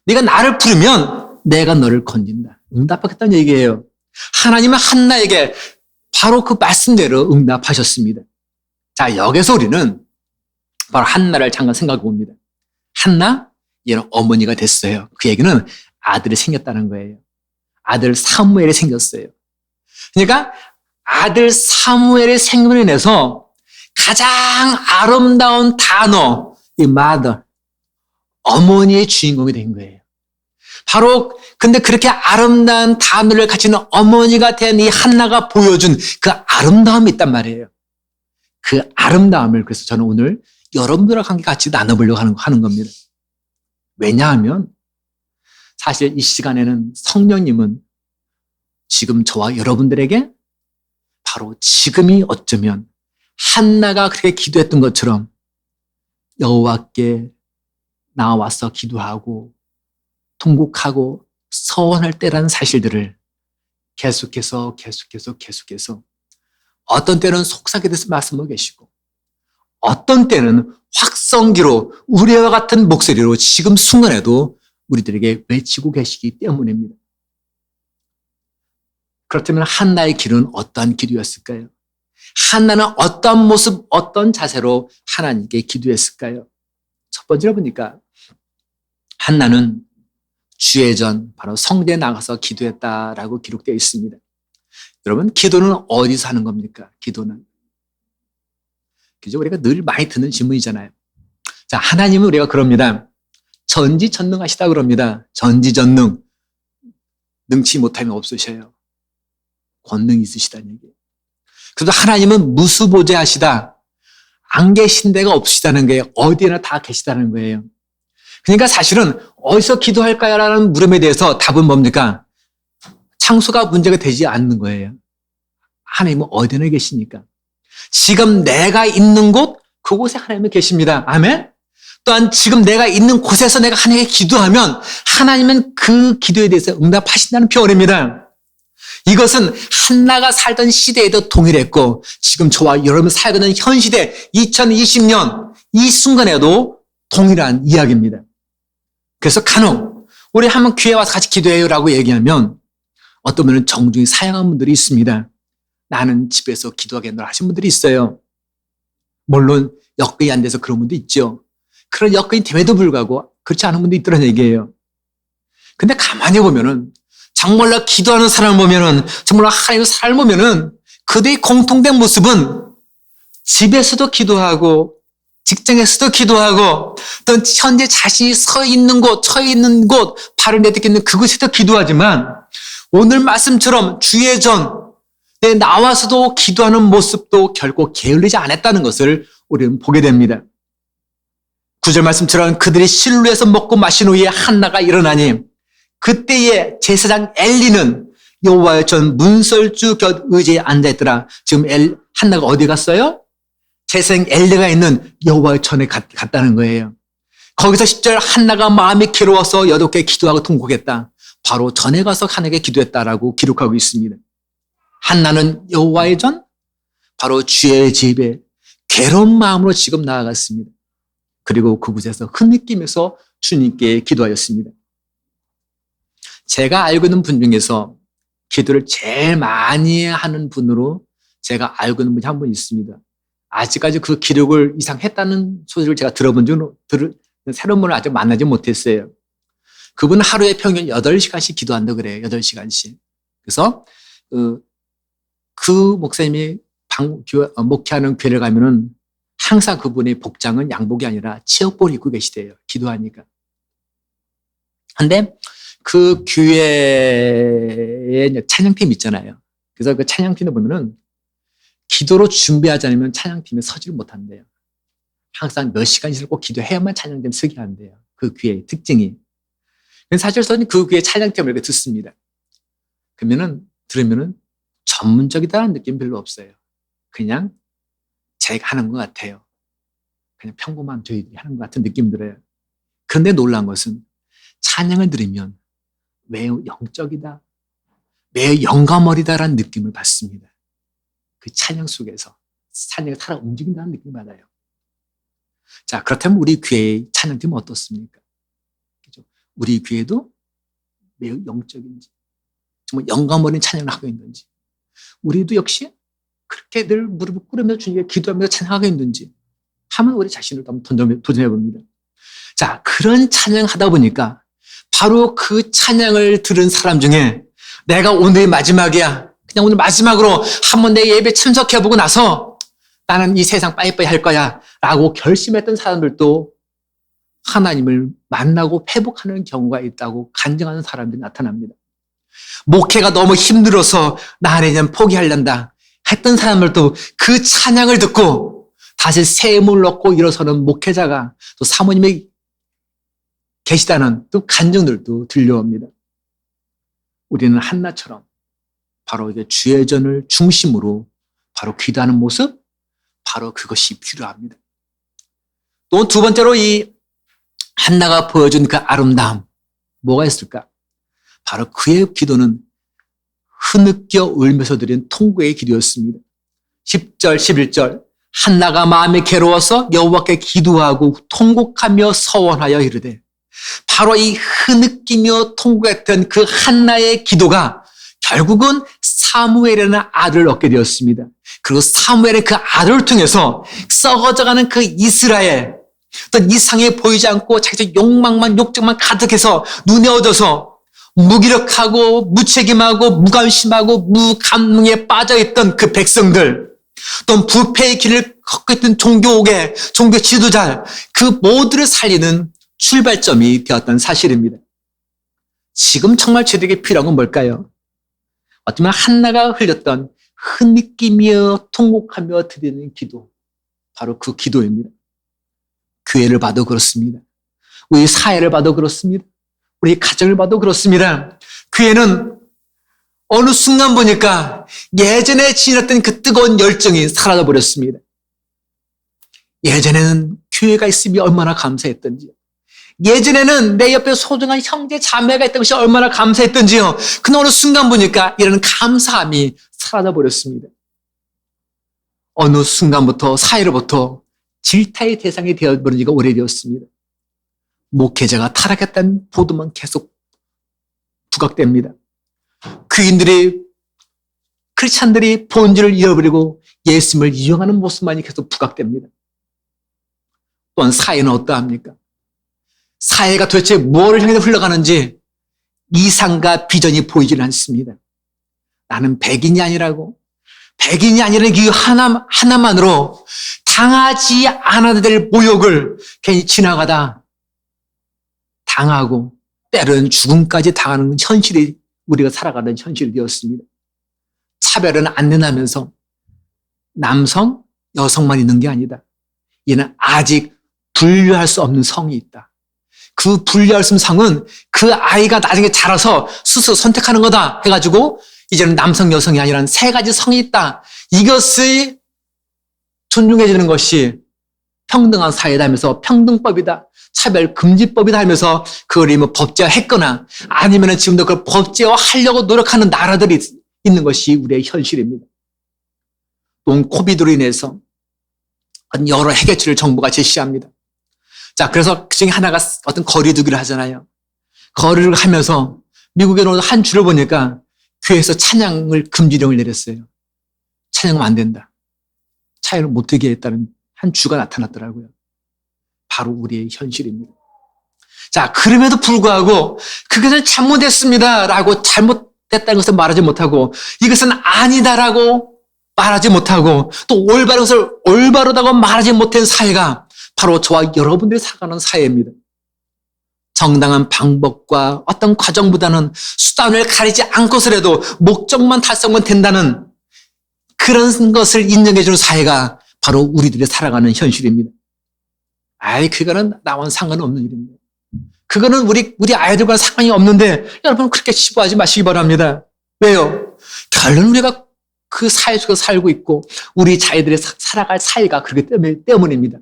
네가 나를 부르면 내가 너를 건진다. 응답하겠다는 얘기예요. 하나님은 한나에게 바로 그 말씀대로 응답하셨습니다. 자, 여기서 우리는 바로 한나를 잠깐 생각해 봅니다. 한나, 얘는 어머니가 됐어요. 그 얘기는 아들이 생겼다는 거예요. 아들 사무엘이 생겼어요. 그러니까 아들 사무엘의 생명을 인해서 가장 아름다운 단어, 이 mother, 어머니의 주인공이 된 거예요. 바로 근데 그렇게 아름다운 단어를 가지는 어머니가 된 이 한나가 보여준 그 아름다움이 있단 말이에요. 그 아름다움을 그래서 저는 오늘 여러분들과 함께 같이 나눠보려고 하는 겁니다. 왜냐하면 사실 이 시간에는 성령님은 지금 저와 여러분들에게 바로 지금이 어쩌면 한나가 그렇게 기도했던 것처럼 여호와께 나와서 기도하고 통곡하고 서원할 때라는 사실들을 계속해서 어떤 때는 속삭여 돼서 말씀하고 계시고 어떤 때는 확성기로 우리와 같은 목소리로 지금 순간에도 우리들에게 외치고 계시기 때문입니다. 그렇다면 한나의 기도는 어떠한 기도였을까요? 한나는 어떤 모습, 어떤 자세로 하나님께 기도했을까요? 첫 번째로 보니까 한나는 주의 전 바로 성전에 나가서 기도했다라고 기록되어 있습니다. 여러분, 기도는 어디서 하는 겁니까? 기도는. 그죠? 우리가 늘 많이 듣는 질문이잖아요. 자, 하나님은 우리가 그럽니다. 전지전능하시다 그럽니다. 전지전능. 능치 못함이 없으셔요. 권능이 있으시다는 얘기예요. 그래서 하나님은 무수보재하시다. 안 계신 데가 없으시다는 거예요. 어디에나 다 계시다는 거예요. 그러니까 사실은 어디서 기도할까요? 라는 물음에 대해서 답은 뭡니까? 장소가 문제가 되지 않는 거예요. 하나님은 어디나 계시니까. 지금 내가 있는 곳, 그곳에 하나님은 계십니다. 아멘? 또한 지금 내가 있는 곳에서 내가 하나님께 기도하면 하나님은 그 기도에 대해서 응답하신다는 표현입니다. 이것은 한나가 살던 시대에도 동일했고 지금 저와 여러분 살고 있는 현 시대 2020년 이 순간에도 동일한 이야기입니다. 그래서 간혹 우리 한번 교회 와서 같이 기도해요라고 얘기하면 어떤 분은 정중히 사양한 분들이 있습니다. 나는 집에서 기도하겠노라 하신 분들이 있어요. 물론 여건이 안 돼서 그런 분도 있죠. 그런 여건이 됨에도 불구하고 그렇지 않은 분도 있더라는 얘기예요. 근데 가만히 보면은 정말로 기도하는 사람을 보면은 정말로 하나님의 사람을 보면은 그들의 공통된 모습은 집에서도 기도하고 직장에서도 기도하고 또 현재 자신이 서 있는 곳, 처해 있는 곳, 발을 내딛는 그곳에도 기도하지만 오늘 말씀처럼 주의 전 나와서도 기도하는 모습도 결코 게을리지 않았다는 것을 우리는 보게 됩니다. 9절 말씀처럼 그들이 실로에서 먹고 마신 후에 한나가 일어나니 그때에 제사장 엘리는 여호와의 전 문설주 곁 의자에 앉아있더라. 지금 한나가 어디 갔어요? 제사장 엘리가 있는 여호와의 전에 갔다는 거예요. 거기서 10절 한나가 마음이 괴로워서 여덟개 기도하고 통곡했다. 바로 전에 가서 하나님께 기도했다라고 기록하고 있습니다. 한나는 여호와의 전, 바로 주의 집에 괴로운 마음으로 지금 나아갔습니다. 그리고 그곳에서 흐느끼면서 주님께 기도하였습니다. 제가 알고 있는 분 중에서 기도를 제일 많이 하는 분으로 제가 알고 있는 분이 한 분 있습니다. 아직까지 그 기록을 이상했다는 소식을 제가 들어본 적은, 새로운 분을 아직 만나지 못했어요. 그분은 하루에 평균 8시간씩 기도한다 그래요. 8시간씩. 그래서 그 목사님이 목회하는 교회를 가면은 항상 그분의 복장은 양복이 아니라 체육복을 입고 계시대요. 기도하니까. 근데 그 교회에 찬양팀 있잖아요. 그래서 그 찬양팀을 보면은 기도로 준비하지 않으면 찬양팀에 서지를 못한대요. 항상 몇 시간씩 꼭 기도해야만 찬양팀 서게 한대요. 그 교회의 특징이. 사실 저는 그 교회 찬양팀을 이렇게 듣습니다. 들으면은 전문적이다는 느낌 별로 없어요. 그냥 제가 하는 것 같아요. 그냥 평범한 저희들이 하는 것 같은 느낌 들어요. 그런데 놀라운 것은 찬양을 들으면 매우 영적이다, 매우 영감어리다라는 느낌을 받습니다. 그 찬양 속에서 찬양이 살아 움직인다는 느낌을 받아요. 자, 그렇다면 우리 교회의 찬양팀은 어떻습니까? 그죠? 우리 교회도 매우 영적인지, 정말 영감어린 찬양을 하고 있는지, 우리도 역시 그렇게 늘 무릎을 꿇으면서 주님께 기도하면서 찬양하고 있는지 하면 우리 자신을 한번 도전해 봅니다. 자, 그런 찬양하다 보니까 바로 그 찬양을 들은 사람 중에 내가 오늘 마지막이야. 그냥 오늘 마지막으로 한번 내 예배 참석해보고 나서 나는 이 세상 빠이빠이 할 거야 라고 결심했던 사람들도 하나님을 만나고 회복하는 경우가 있다고 간증하는 사람들이 나타납니다. 목회가 너무 힘들어서 나 내년 포기하려다 했던 사람들도 그 찬양을 듣고 다시 새 힘을 얻고 일어서는 목회자가 또 사모님이 계시다는 또 간증들도 들려옵니다. 우리는 한나처럼 바로 이게 주의 전을 중심으로 바로 기도하는 모습, 바로 그것이 필요합니다. 또 두 번째로 이 한나가 보여준 그 아름다움, 뭐가 있을까? 바로 그의 기도는 흐느껴 울면서 드린 통곡의 기도였습니다. 10절, 11절 한나가 마음이 괴로워서 여호와께 기도하고 통곡하며 서원하여 이르되 바로 이 흐느끼며 통곡했던 그 한나의 기도가 결국은 사무엘이라는 아들을 얻게 되었습니다. 그리고 사무엘의 그 아들을 통해서 썩어져가는 그 이스라엘, 어떤 이상해 보이지 않고 자기의 욕망만 욕정만 가득해서 눈에 어져서 무기력하고 무책임하고 무관심하고 무감흥에 빠져있던 그 백성들, 또 부패의 길을 걷고 있던 종교계, 종교 지도자, 그 모두를 살리는 출발점이 되었던 사실입니다. 지금 정말 저에게 필요한 건 뭘까요? 어쩌면 한나가 흘렸던 흐느끼며 통곡하며 드리는 기도, 바로 그 기도입니다. 교회를 봐도 그렇습니다. 우리 사회를 봐도 그렇습니다. 우리 가정을 봐도 그렇습니다. 교회는 어느 순간 보니까 예전에 지녔던 그 뜨거운 열정이 사라져 버렸습니다. 예전에는 교회가 있음이 얼마나 감사했던지요. 예전에는 내 옆에 소중한 형제 자매가 있던 것이 얼마나 감사했던지요. 그러나 어느 순간 보니까 이런 감사함이 사라져 버렸습니다. 어느 순간부터 사회로부터 질타의 대상이 되어버린 지가 오래되었습니다. 목회자가 타락했다는 보도만 계속 부각됩니다. 크리스찬들이 본질을 잃어버리고 예수님을 이용하는 모습만이 계속 부각됩니다. 또한 사회는 어떠합니까? 사회가 도대체 무엇을 향해 흘러가는지 이상과 비전이 보이질 않습니다. 나는 백인이 아니라고, 백인이 아니라는 이유 하나만으로 당하지 않아도 될 모욕을 괜히 지나가다 당하고 때로는 죽음까지 당하는 현실이 우리가 살아가는 현실이 되었습니다. 차별은 안 된다면서 남성, 여성만 있는 게 아니다. 이는 아직 분류할 수 없는 성이 있다. 그 분류할 수 없는 성은 그 아이가 나중에 자라서 스스로 선택하는 거다 해가지고 이제는 남성, 여성이 아니라 세 가지 성이 있다. 이것을 존중해주는 것이 평등한 사회다 하면서 평등법이다, 차별금지법이다 하면서 그걸 뭐 법제화했거나 아니면 지금도 그걸 법제화하려고 노력하는 나라들이 있는 것이 우리의 현실입니다. 또 코비드로 인해서 여러 해결책을 정부가 제시합니다. 자, 그래서 그 중에 하나가 어떤 거리두기를 하잖아요. 거리를 하면서 미국에 오는 한 주를 보니까 교회에서 찬양을 금지령을 내렸어요. 찬양하면 안 된다. 찬양을 못하게 했다는 한 주가 나타났더라고요. 바로 우리의 현실입니다. 자, 그럼에도 불구하고 그것은 잘못했습니다 라고 잘못됐다는 것을 말하지 못하고 이것은 아니다라고 말하지 못하고 또 올바른 것을 올바르다고 말하지 못한 사회가 바로 저와 여러분들이 살아가는 사회입니다. 정당한 방법과 어떤 과정보다는 수단을 가리지 않고서라도 목적만 달성하면 된다는 그런 것을 인정해주는 사회가 바로 우리들이 살아가는 현실입니다. 그거는 나와는 상관없는 일입니다. 그거는 우리 아이들과 상관이 없는데 여러분 그렇게 치부하지 마시기 바랍니다. 왜요? 결론 우리가 그 사회 속에서 살고 있고 우리 자녀들이 살아갈 사회가 그렇기 때문입니다.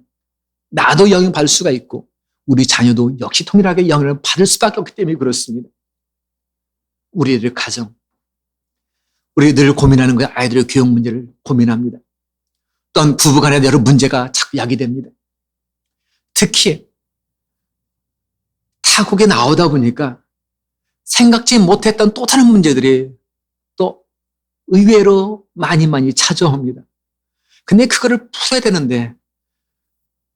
나도 영향받을 수가 있고 우리 자녀도 역시 동일하게 영향을 받을 수밖에 없기 때문에 그렇습니다. 우리들 가정, 우리 늘 고민하는 거예요. 아이들의 교육 문제를 고민합니다. 또한 부부간의 여러 문제가 자꾸 야기됩니다. 특히 타국에 나오다 보니까 생각지 못했던 또 다른 문제들이 또 의외로 많이 찾아옵니다. 근데 그거를 풀어야 되는데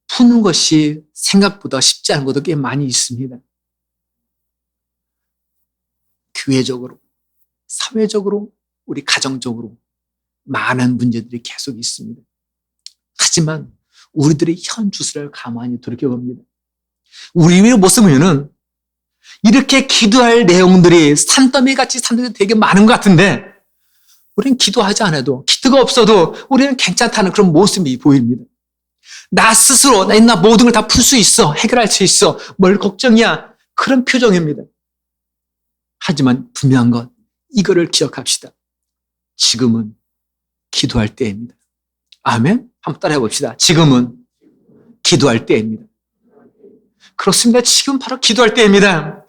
푸는 것이 생각보다 쉽지 않은 것도 꽤 많이 있습니다. 교회적으로, 사회적으로, 우리 가정적으로 많은 문제들이 계속 있습니다. 하지만 우리들의 현 주소를 가만히 돌이켜봅니다. 우리의 모습은 이렇게 기도할 내용들이 산더미같이 되게 많은 것 같은데 우리는 기도하지 않아도 기도가 없어도 우리는 괜찮다는 그런 모습이 보입니다. 나 스스로 나 모든 걸 다 풀 수 있어, 해결할 수 있어, 뭘 걱정이야, 그런 표정입니다. 하지만 분명한 것, 이거를 기억합시다. 지금은 기도할 때입니다. 아멘? 한번 따라해 봅시다. 지금은 기도할 때입니다. 그렇습니다. 지금 바로 기도할 때입니다.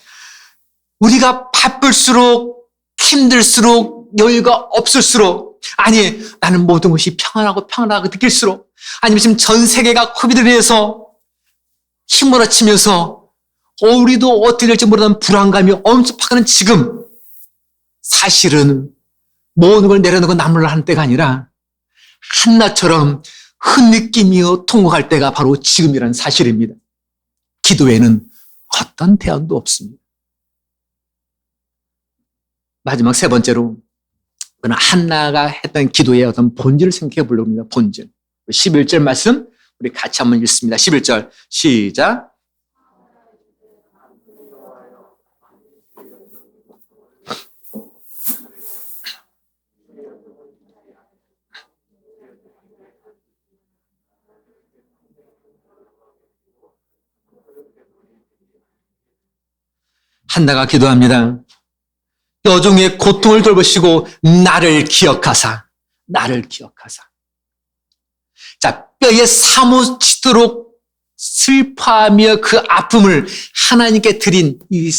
우리가 바쁠수록, 힘들수록, 여유가 없을수록, 아니 나는 모든 것이 평안하고 느낄수록, 아니면 지금 전 세계가 코비드로 인해서 휘몰아치면서 우리도 어떻게 될지 모르는 불안감이 엄습하는 지금, 사실은 모든 걸 내려놓고 나무를 하는 때가 아니라 한나처럼 흐느끼며 통곡할 때가 바로 지금이라는 사실입니다. 기도에는 어떤 대안도 없습니다. 마지막 세 번째로 그는 한나가 했던 기도의 어떤 본질을 생각해 보려고 합니다. 본질. 11절 말씀 우리 같이 한번 읽습니다. 11절 시작. 한나가 기도합니다. 여종의 고통을 돌보시고 나를 기억하사. 자, 뼈에 사무치도록 슬퍼하며 그 아픔을 하나님께 드린 이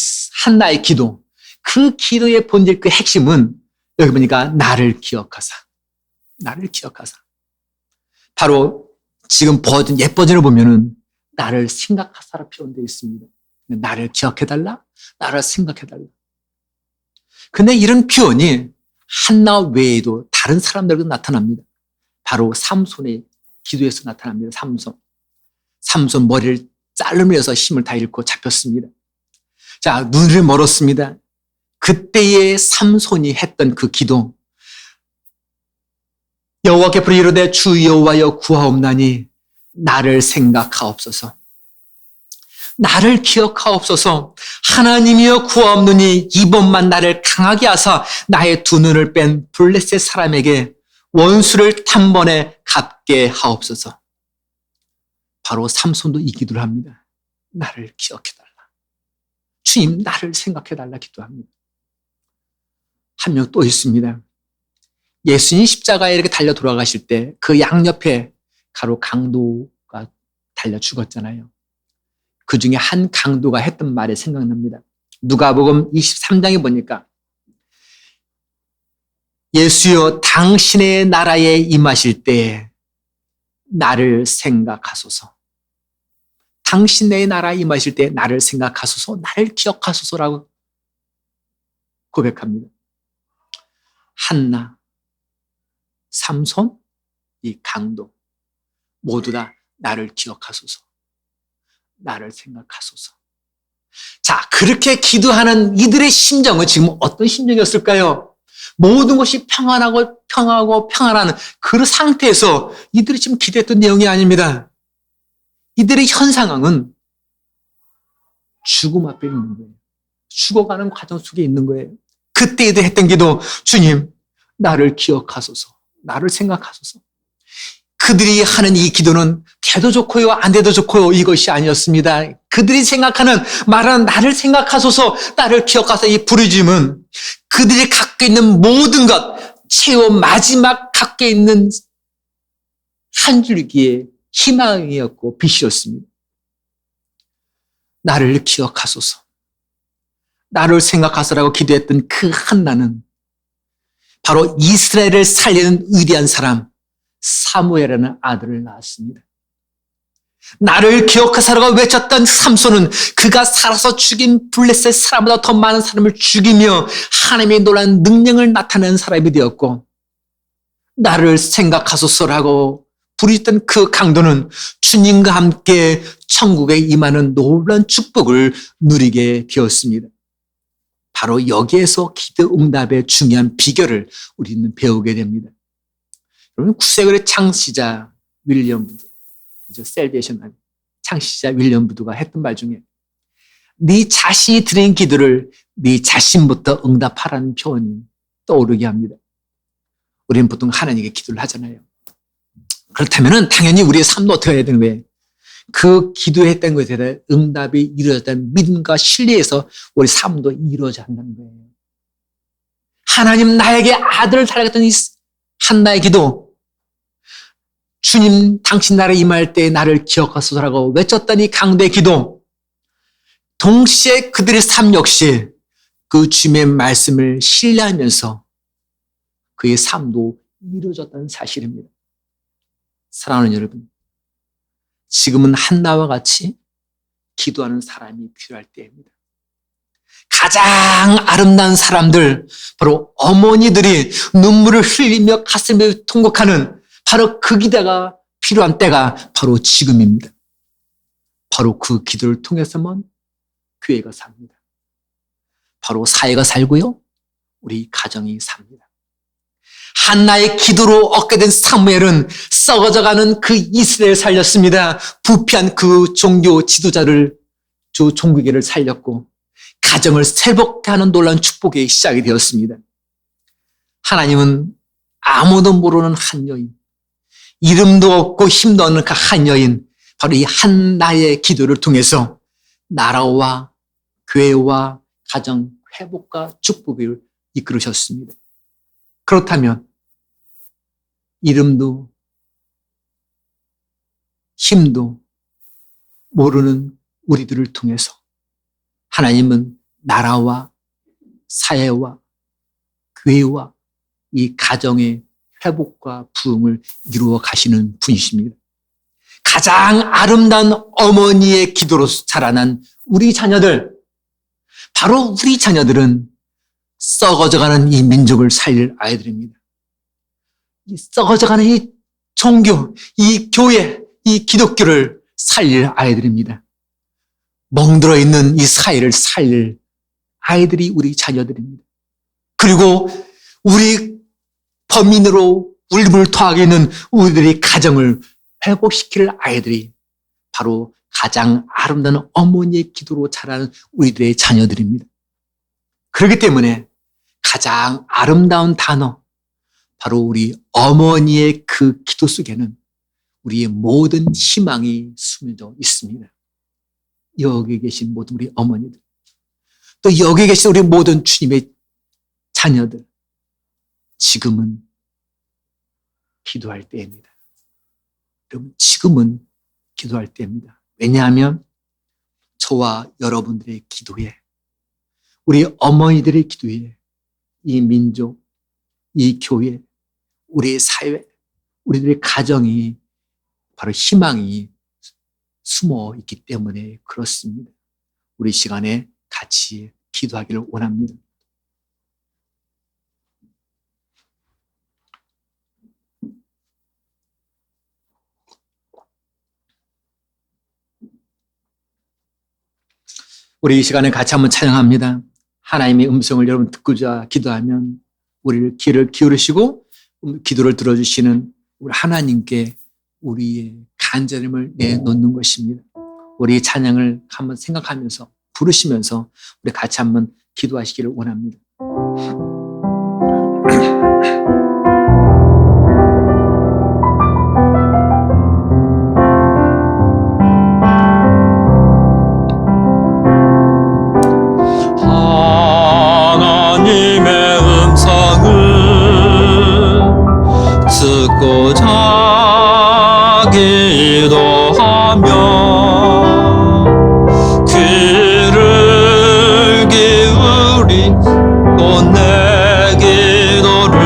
한나의 기도. 그 기도의 본질, 그 핵심은 여기 보니까 나를 기억하사. 바로 지금 버전, 옛 버전을 보면은 나를 생각하사라 표현되어 있습니다. 나를 기억해달라. 나를 생각해달라. 근데 이런 표현이 한나 외에도 다른 사람들에도 나타납니다. 바로 삼손의 기도에서 나타납니다. 삼손 머리를 자르면서 힘을 다 잃고 잡혔습니다. 자, 눈을 멀었습니다. 그때의 삼손이 했던 그 기도. 여호와께 부르짖으되 주 여호와여 구하옵나니 나를 생각하옵소서. 나를 기억하옵소서. 하나님이여 구하옵노니 이번만 나를 강하게 하사 나의 두 눈을 뺀 블레셋 사람에게 원수를 단번에 갚게 하옵소서. 바로 삼손도 이 기도를 합니다. 나를 기억해달라. 주님, 나를 생각해달라 기도합니다. 한 명 또 있습니다. 예수님 십자가에 이렇게 달려 돌아가실 때 그 양옆에 가로 강도가 달려 죽었잖아요. 그 중에 한 강도가 했던 말이 생각납니다. 누가복음 23장에 보니까 예수여 당신의 나라에 임하실 때 나를 생각하소서. 당신의 나라에 임하실 때 나를 생각하소서. 나를 기억하소서라고 고백합니다. 한나, 삼손, 이 강도 모두 다 나를 기억하소서. 나를 생각하소서. 자, 그렇게 기도하는 이들의 심정은 지금 어떤 심정이었을까요? 모든 것이 평안한 그 상태에서 이들이 지금 기도했던 내용이 아닙니다. 이들의 현 상황은 죽음 앞에 있는 거예요. 죽어가는 과정 속에 있는 거예요. 그때에도 했던 기도, 주님, 나를 기억하소서. 나를 생각하소서. 그들이 하는 이 기도는 돼도 좋고요, 안 돼도 좋고요, 이것이 아니었습니다. 그들이 말하는 나를 생각하소서, 나를 기억하소서 이 부르짖음은 그들이 갖고 있는 모든 것, 최후 마지막 갖고 있는 한 줄기의 희망이었고 빛이었습니다. 나를 기억하소서, 나를 생각하소서라고 기도했던 그 한나는 바로 이스라엘을 살리는 위대한 사람 사무엘이라는 아들을 낳았습니다. 나를 기억하사라고 외쳤던 삼손은 그가 살아서 죽인 블레셋 사람보다 더 많은 사람을 죽이며 하나님의 놀라운 능력을 나타내는 사람이 되었고, 나를 생각하소서라고 부르짖던 그 강도는 주님과 함께 천국에 임하는 놀라운 축복을 누리게 되었습니다. 바로 여기에서 기도 응답의 중요한 비결을 우리는 배우게 됩니다. 여러분, 구세군의 창시자 윌리엄 부드, 그죠? 셀베이션 창시자 윌리엄 부드가 했던 말 중에 네 자신이 드린 기도를 네 자신부터 응답하라는 표현이 떠오르게 합니다. 우리는 보통 하나님께 기도를 하잖아요. 그렇다면 당연히 우리의 삶도 어떻게 해야 되는 거예요? 그 기도했던 것에 대한 응답이 이루어졌다는 믿음과 신뢰에서 우리 삶도 이루어져야 한다는 거예요. 하나님, 나에게 아들을 달라했던 이 한나의 기도, 주님 당신 나라에 임할 때 나를 기억하소서라고 외쳤던 이 강도의 기도, 동시에 그들의 삶 역시 그 주님의 말씀을 신뢰하면서 그의 삶도 이루어졌다는 사실입니다. 사랑하는 여러분, 지금은 한나와 같이 기도하는 사람이 필요할 때입니다. 가장 아름다운 사람들, 바로 어머니들이 눈물을 흘리며 가슴에 통곡하는 바로 그 기대가 필요한 때가 바로 지금입니다. 바로 그 기도를 통해서만 교회가 삽니다. 바로 사회가 살고요, 우리 가정이 삽니다. 한나의 기도로 얻게 된 사무엘은 썩어져가는 그 이스라엘을 살렸습니다. 부패한 그 종교 지도자를, 종교계를 살렸고 가정을 회복케 하는 놀라운 축복의 시작이 되었습니다. 하나님은 아무도 모르는 한 여인, 이름도 없고 힘도 없는 그 한 여인, 바로 이 한나의 기도를 통해서 나라와 교회와 가정 회복과 축복을 이끌으셨습니다. 그렇다면 이름도 힘도 모르는 우리들을 통해서 하나님은 나라와 사회와 교회와 이 가정의 회복과 부흥을 이루어 가시는 분이십니다. 가장 아름다운 어머니의 기도로 자라난 우리 자녀들, 바로 우리 자녀들은 썩어져가는 이 민족을 살릴 아이들입니다. 이 썩어져가는 이 종교, 이 교회, 이 기독교를 살릴 아이들입니다. 멍들어 있는 이 사회를 살릴 아이들이 우리 자녀들입니다. 그리고 우리 범인으로 울림을 토하게 있는 우리들의 가정을 회복시킬 아이들이 바로 가장 아름다운 어머니의 기도로 자라는 우리들의 자녀들입니다. 그렇기 때문에 가장 아름다운 단어, 바로 우리 어머니의 그 기도 속에는 우리의 모든 희망이 숨겨져 있습니다. 여기 계신 모든 우리 어머니들, 또 여기 계신 우리 모든 주님의 자녀들, 지금은 기도할 때입니다. 여러분, 지금은 기도할 때입니다. 왜냐하면 저와 여러분들의 기도에, 우리 어머니들의 기도에 이 민족, 이 교회, 우리 사회, 우리들의 가정이 바로 희망이 숨어 있기 때문에 그렇습니다. 우리 시간에 같이 기도하기를 원합니다. 우리 이 시간에 같이 한번 찬양합니다. 하나님의 음성을 여러분 듣고자 기도하면 우리를 귀를 기울이시고 기도를 들어주시는 우리 하나님께 우리의 간절함을 내놓는 것입니다. 우리 찬양을 한번 생각하면서 부르시면서 우리 같이 한번 기도하시기를 원합니다. 하나님의 음성을 듣고자 기도하며 귀를 기울이고 내 기도를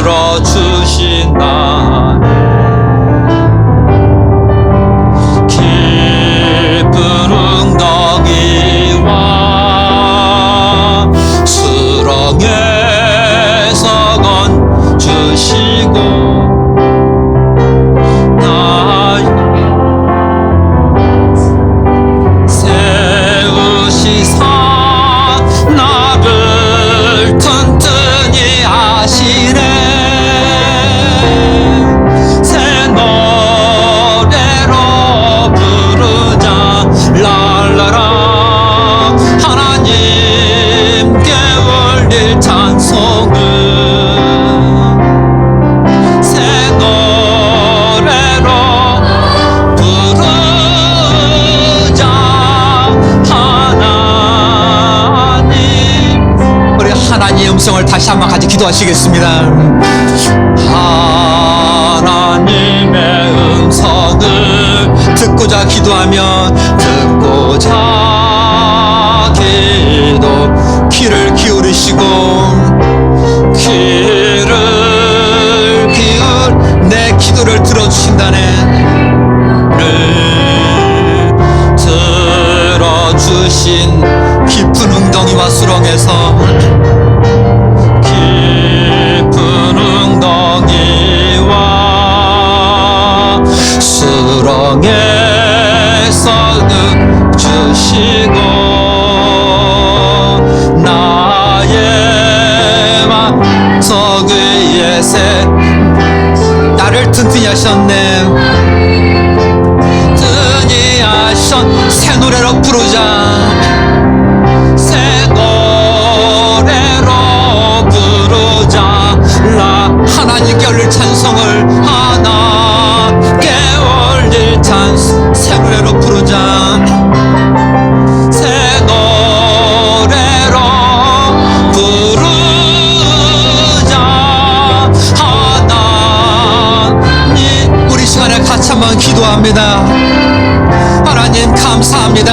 들어주신다네. 깊은 웅덩이와 수렁에서 건주시고 세우시사 나를 튼튼히 하시네. 새 노래로 부르자 랄라라. 하나님께 올릴 찬송을 새 노래로 부르자 하나님. 우리 하나님의 음성을 다시 한번 같이 기도하시겠습니다. 하나님의 음성을 듣고자 기도하면 듣고자 기도 귀를 기울이시고 귀를 기울 내 기도를 들어주신다네. 들어주 위에서 깊은 웅덩이와 수렁에서 늪주시고 나의 맘속 위에 나를 튼튼히 하셨네. 튼튼히 하신 새 노래로 부르자. 새 노래로 부르자. 하나님께 올릴 찬송을 하나님께 올릴 새 노래로 부르자. 새 노래로 부르자. 하나님, 우리 시간에 같이 한번 기도합니다. 하나님 감사합니다.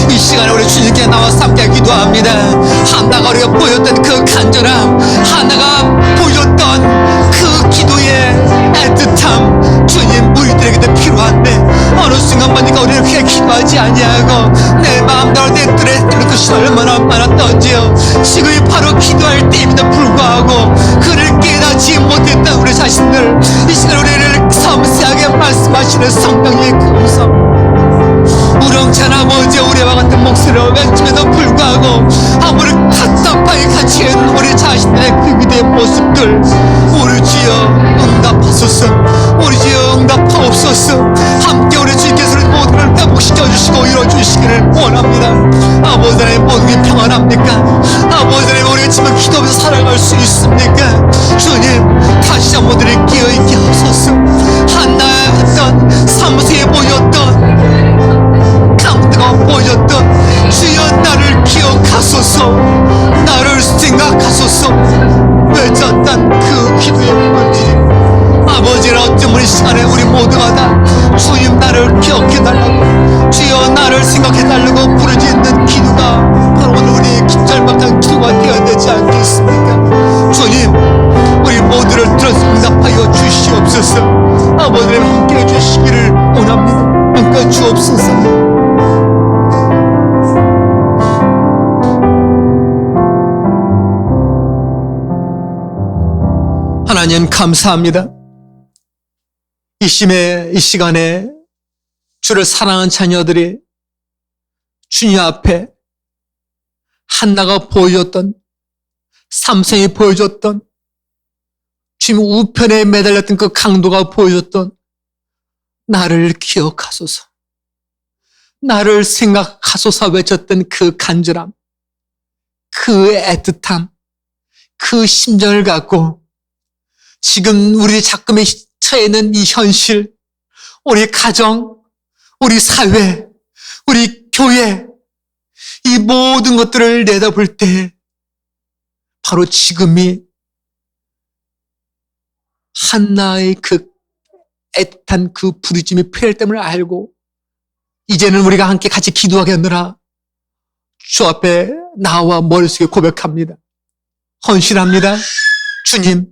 이 시간에 우리 주님께 나와서 함께 기도합니다. 한나가 우리가 보였던 그 간절함, 한나가 보였던 그 기도의 애틋함, 주님 우리들에게도 필요한데 어느 순간 보니까 우리는 그렇게 기도하지 아니하고 내 마음대로 내 뜻에 뜨는 것이 얼마나 많았던지요. 지금이 바로 기도할 때임에도 불구하고 그를 깨닫지 못했던 우리 자신들, 이 시간 우리를 섬세하게 말씀하시는 성령의 그 음성, 우렁찬 아버지 우리와 같은 목소리를 외침에도 불구하고 아무리 답답하게 갇혀 있는 우리 자신들의 그 기도의 모습들, 우리 주여 응답하소서. 우리 주여 응답하옵소서. 함께 우리 주님께서는 모두를 회복시켜 주시고 이뤄주시기를 원합니다. 아버지 하나님, 모든 게 평안합니까? 아버지 하나님, 우리가 지금 기도하면서 살아갈 수 있습니까? 주님, 다시 한번 우리를 깨어있게 하소서. 한나의 어떤 삼세에 보였던 강도가 보였던 주여 나를 기억하소서. 나를 생각하소서. 외쳤던 그 기도의 본질이 아버지는 어쩜 우리 시간에 우리 모두가 다 주님 나를 기억해달라고, 주여 나를 생각해달라고 부르짖는 기도가 바로 오늘 우리의 긴절박한 기도가 되어야 되지 않겠습니까? 주님, 우리 모두를 들어서 응답하여 주시옵소서. 아버지를 함께해 주시기를 원합니다. 함께 주옵소서. 하나님 감사합니다. 이 시간에 주를 사랑하는 자녀들이 주님 앞에 한나가 보여줬던, 삼성이 보여줬던, 주님 우편에 매달렸던 그 강도가 보여줬던 나를 기억하소서, 나를 생각하소서 외쳤던 그 간절함, 그 애틋함, 그 심정을 갖고 지금 우리 작금에 처해 있는 이 현실, 우리 가정, 우리 사회, 우리 교회, 이 모든 것들을 내다볼 때 바로 지금이 한나의 그 애탄 그 부르짖음이 필요할 때문에 알고 이제는 우리가 함께 같이 기도하겠느라 주 앞에 나와 머릿속에 고백합니다. 헌신합니다. 주님,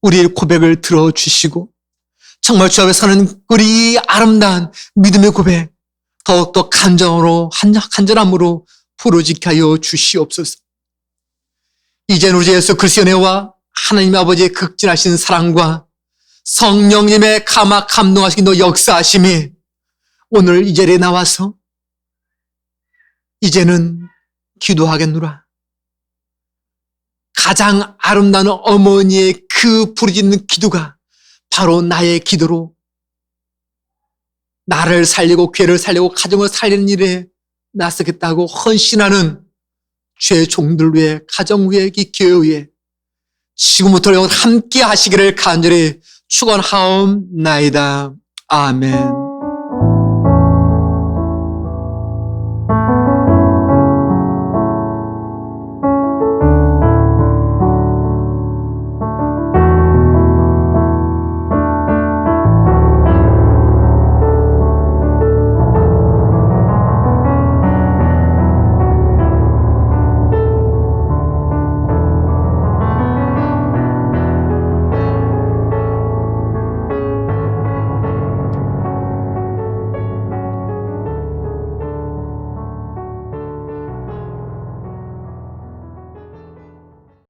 우리의 고백을 들어주시고 정말 주 앞에 서는 우리 아름다운 믿음의 고백 더욱더 간절함으로 부르짖게 하여 주시옵소서. 이제는 우리 예수 그리스도의 은혜와 하나님 아버지의 극진하신 사랑과 성령님의 감동하시는 역사하심이 오늘 이 자리에 나와서 이제는 기도하겠노라. 가장 아름다운 어머니의 그 부르짖는 기도가 바로 나의 기도로 나를 살리고 교회를 살리고 가정을 살리는 일에 나서겠다고 헌신하는 죄 종들 위해, 가정 위해, 이 교회 위해 지금부터 영원 함께 하시기를 간절히 축원하옵나이다. 아멘.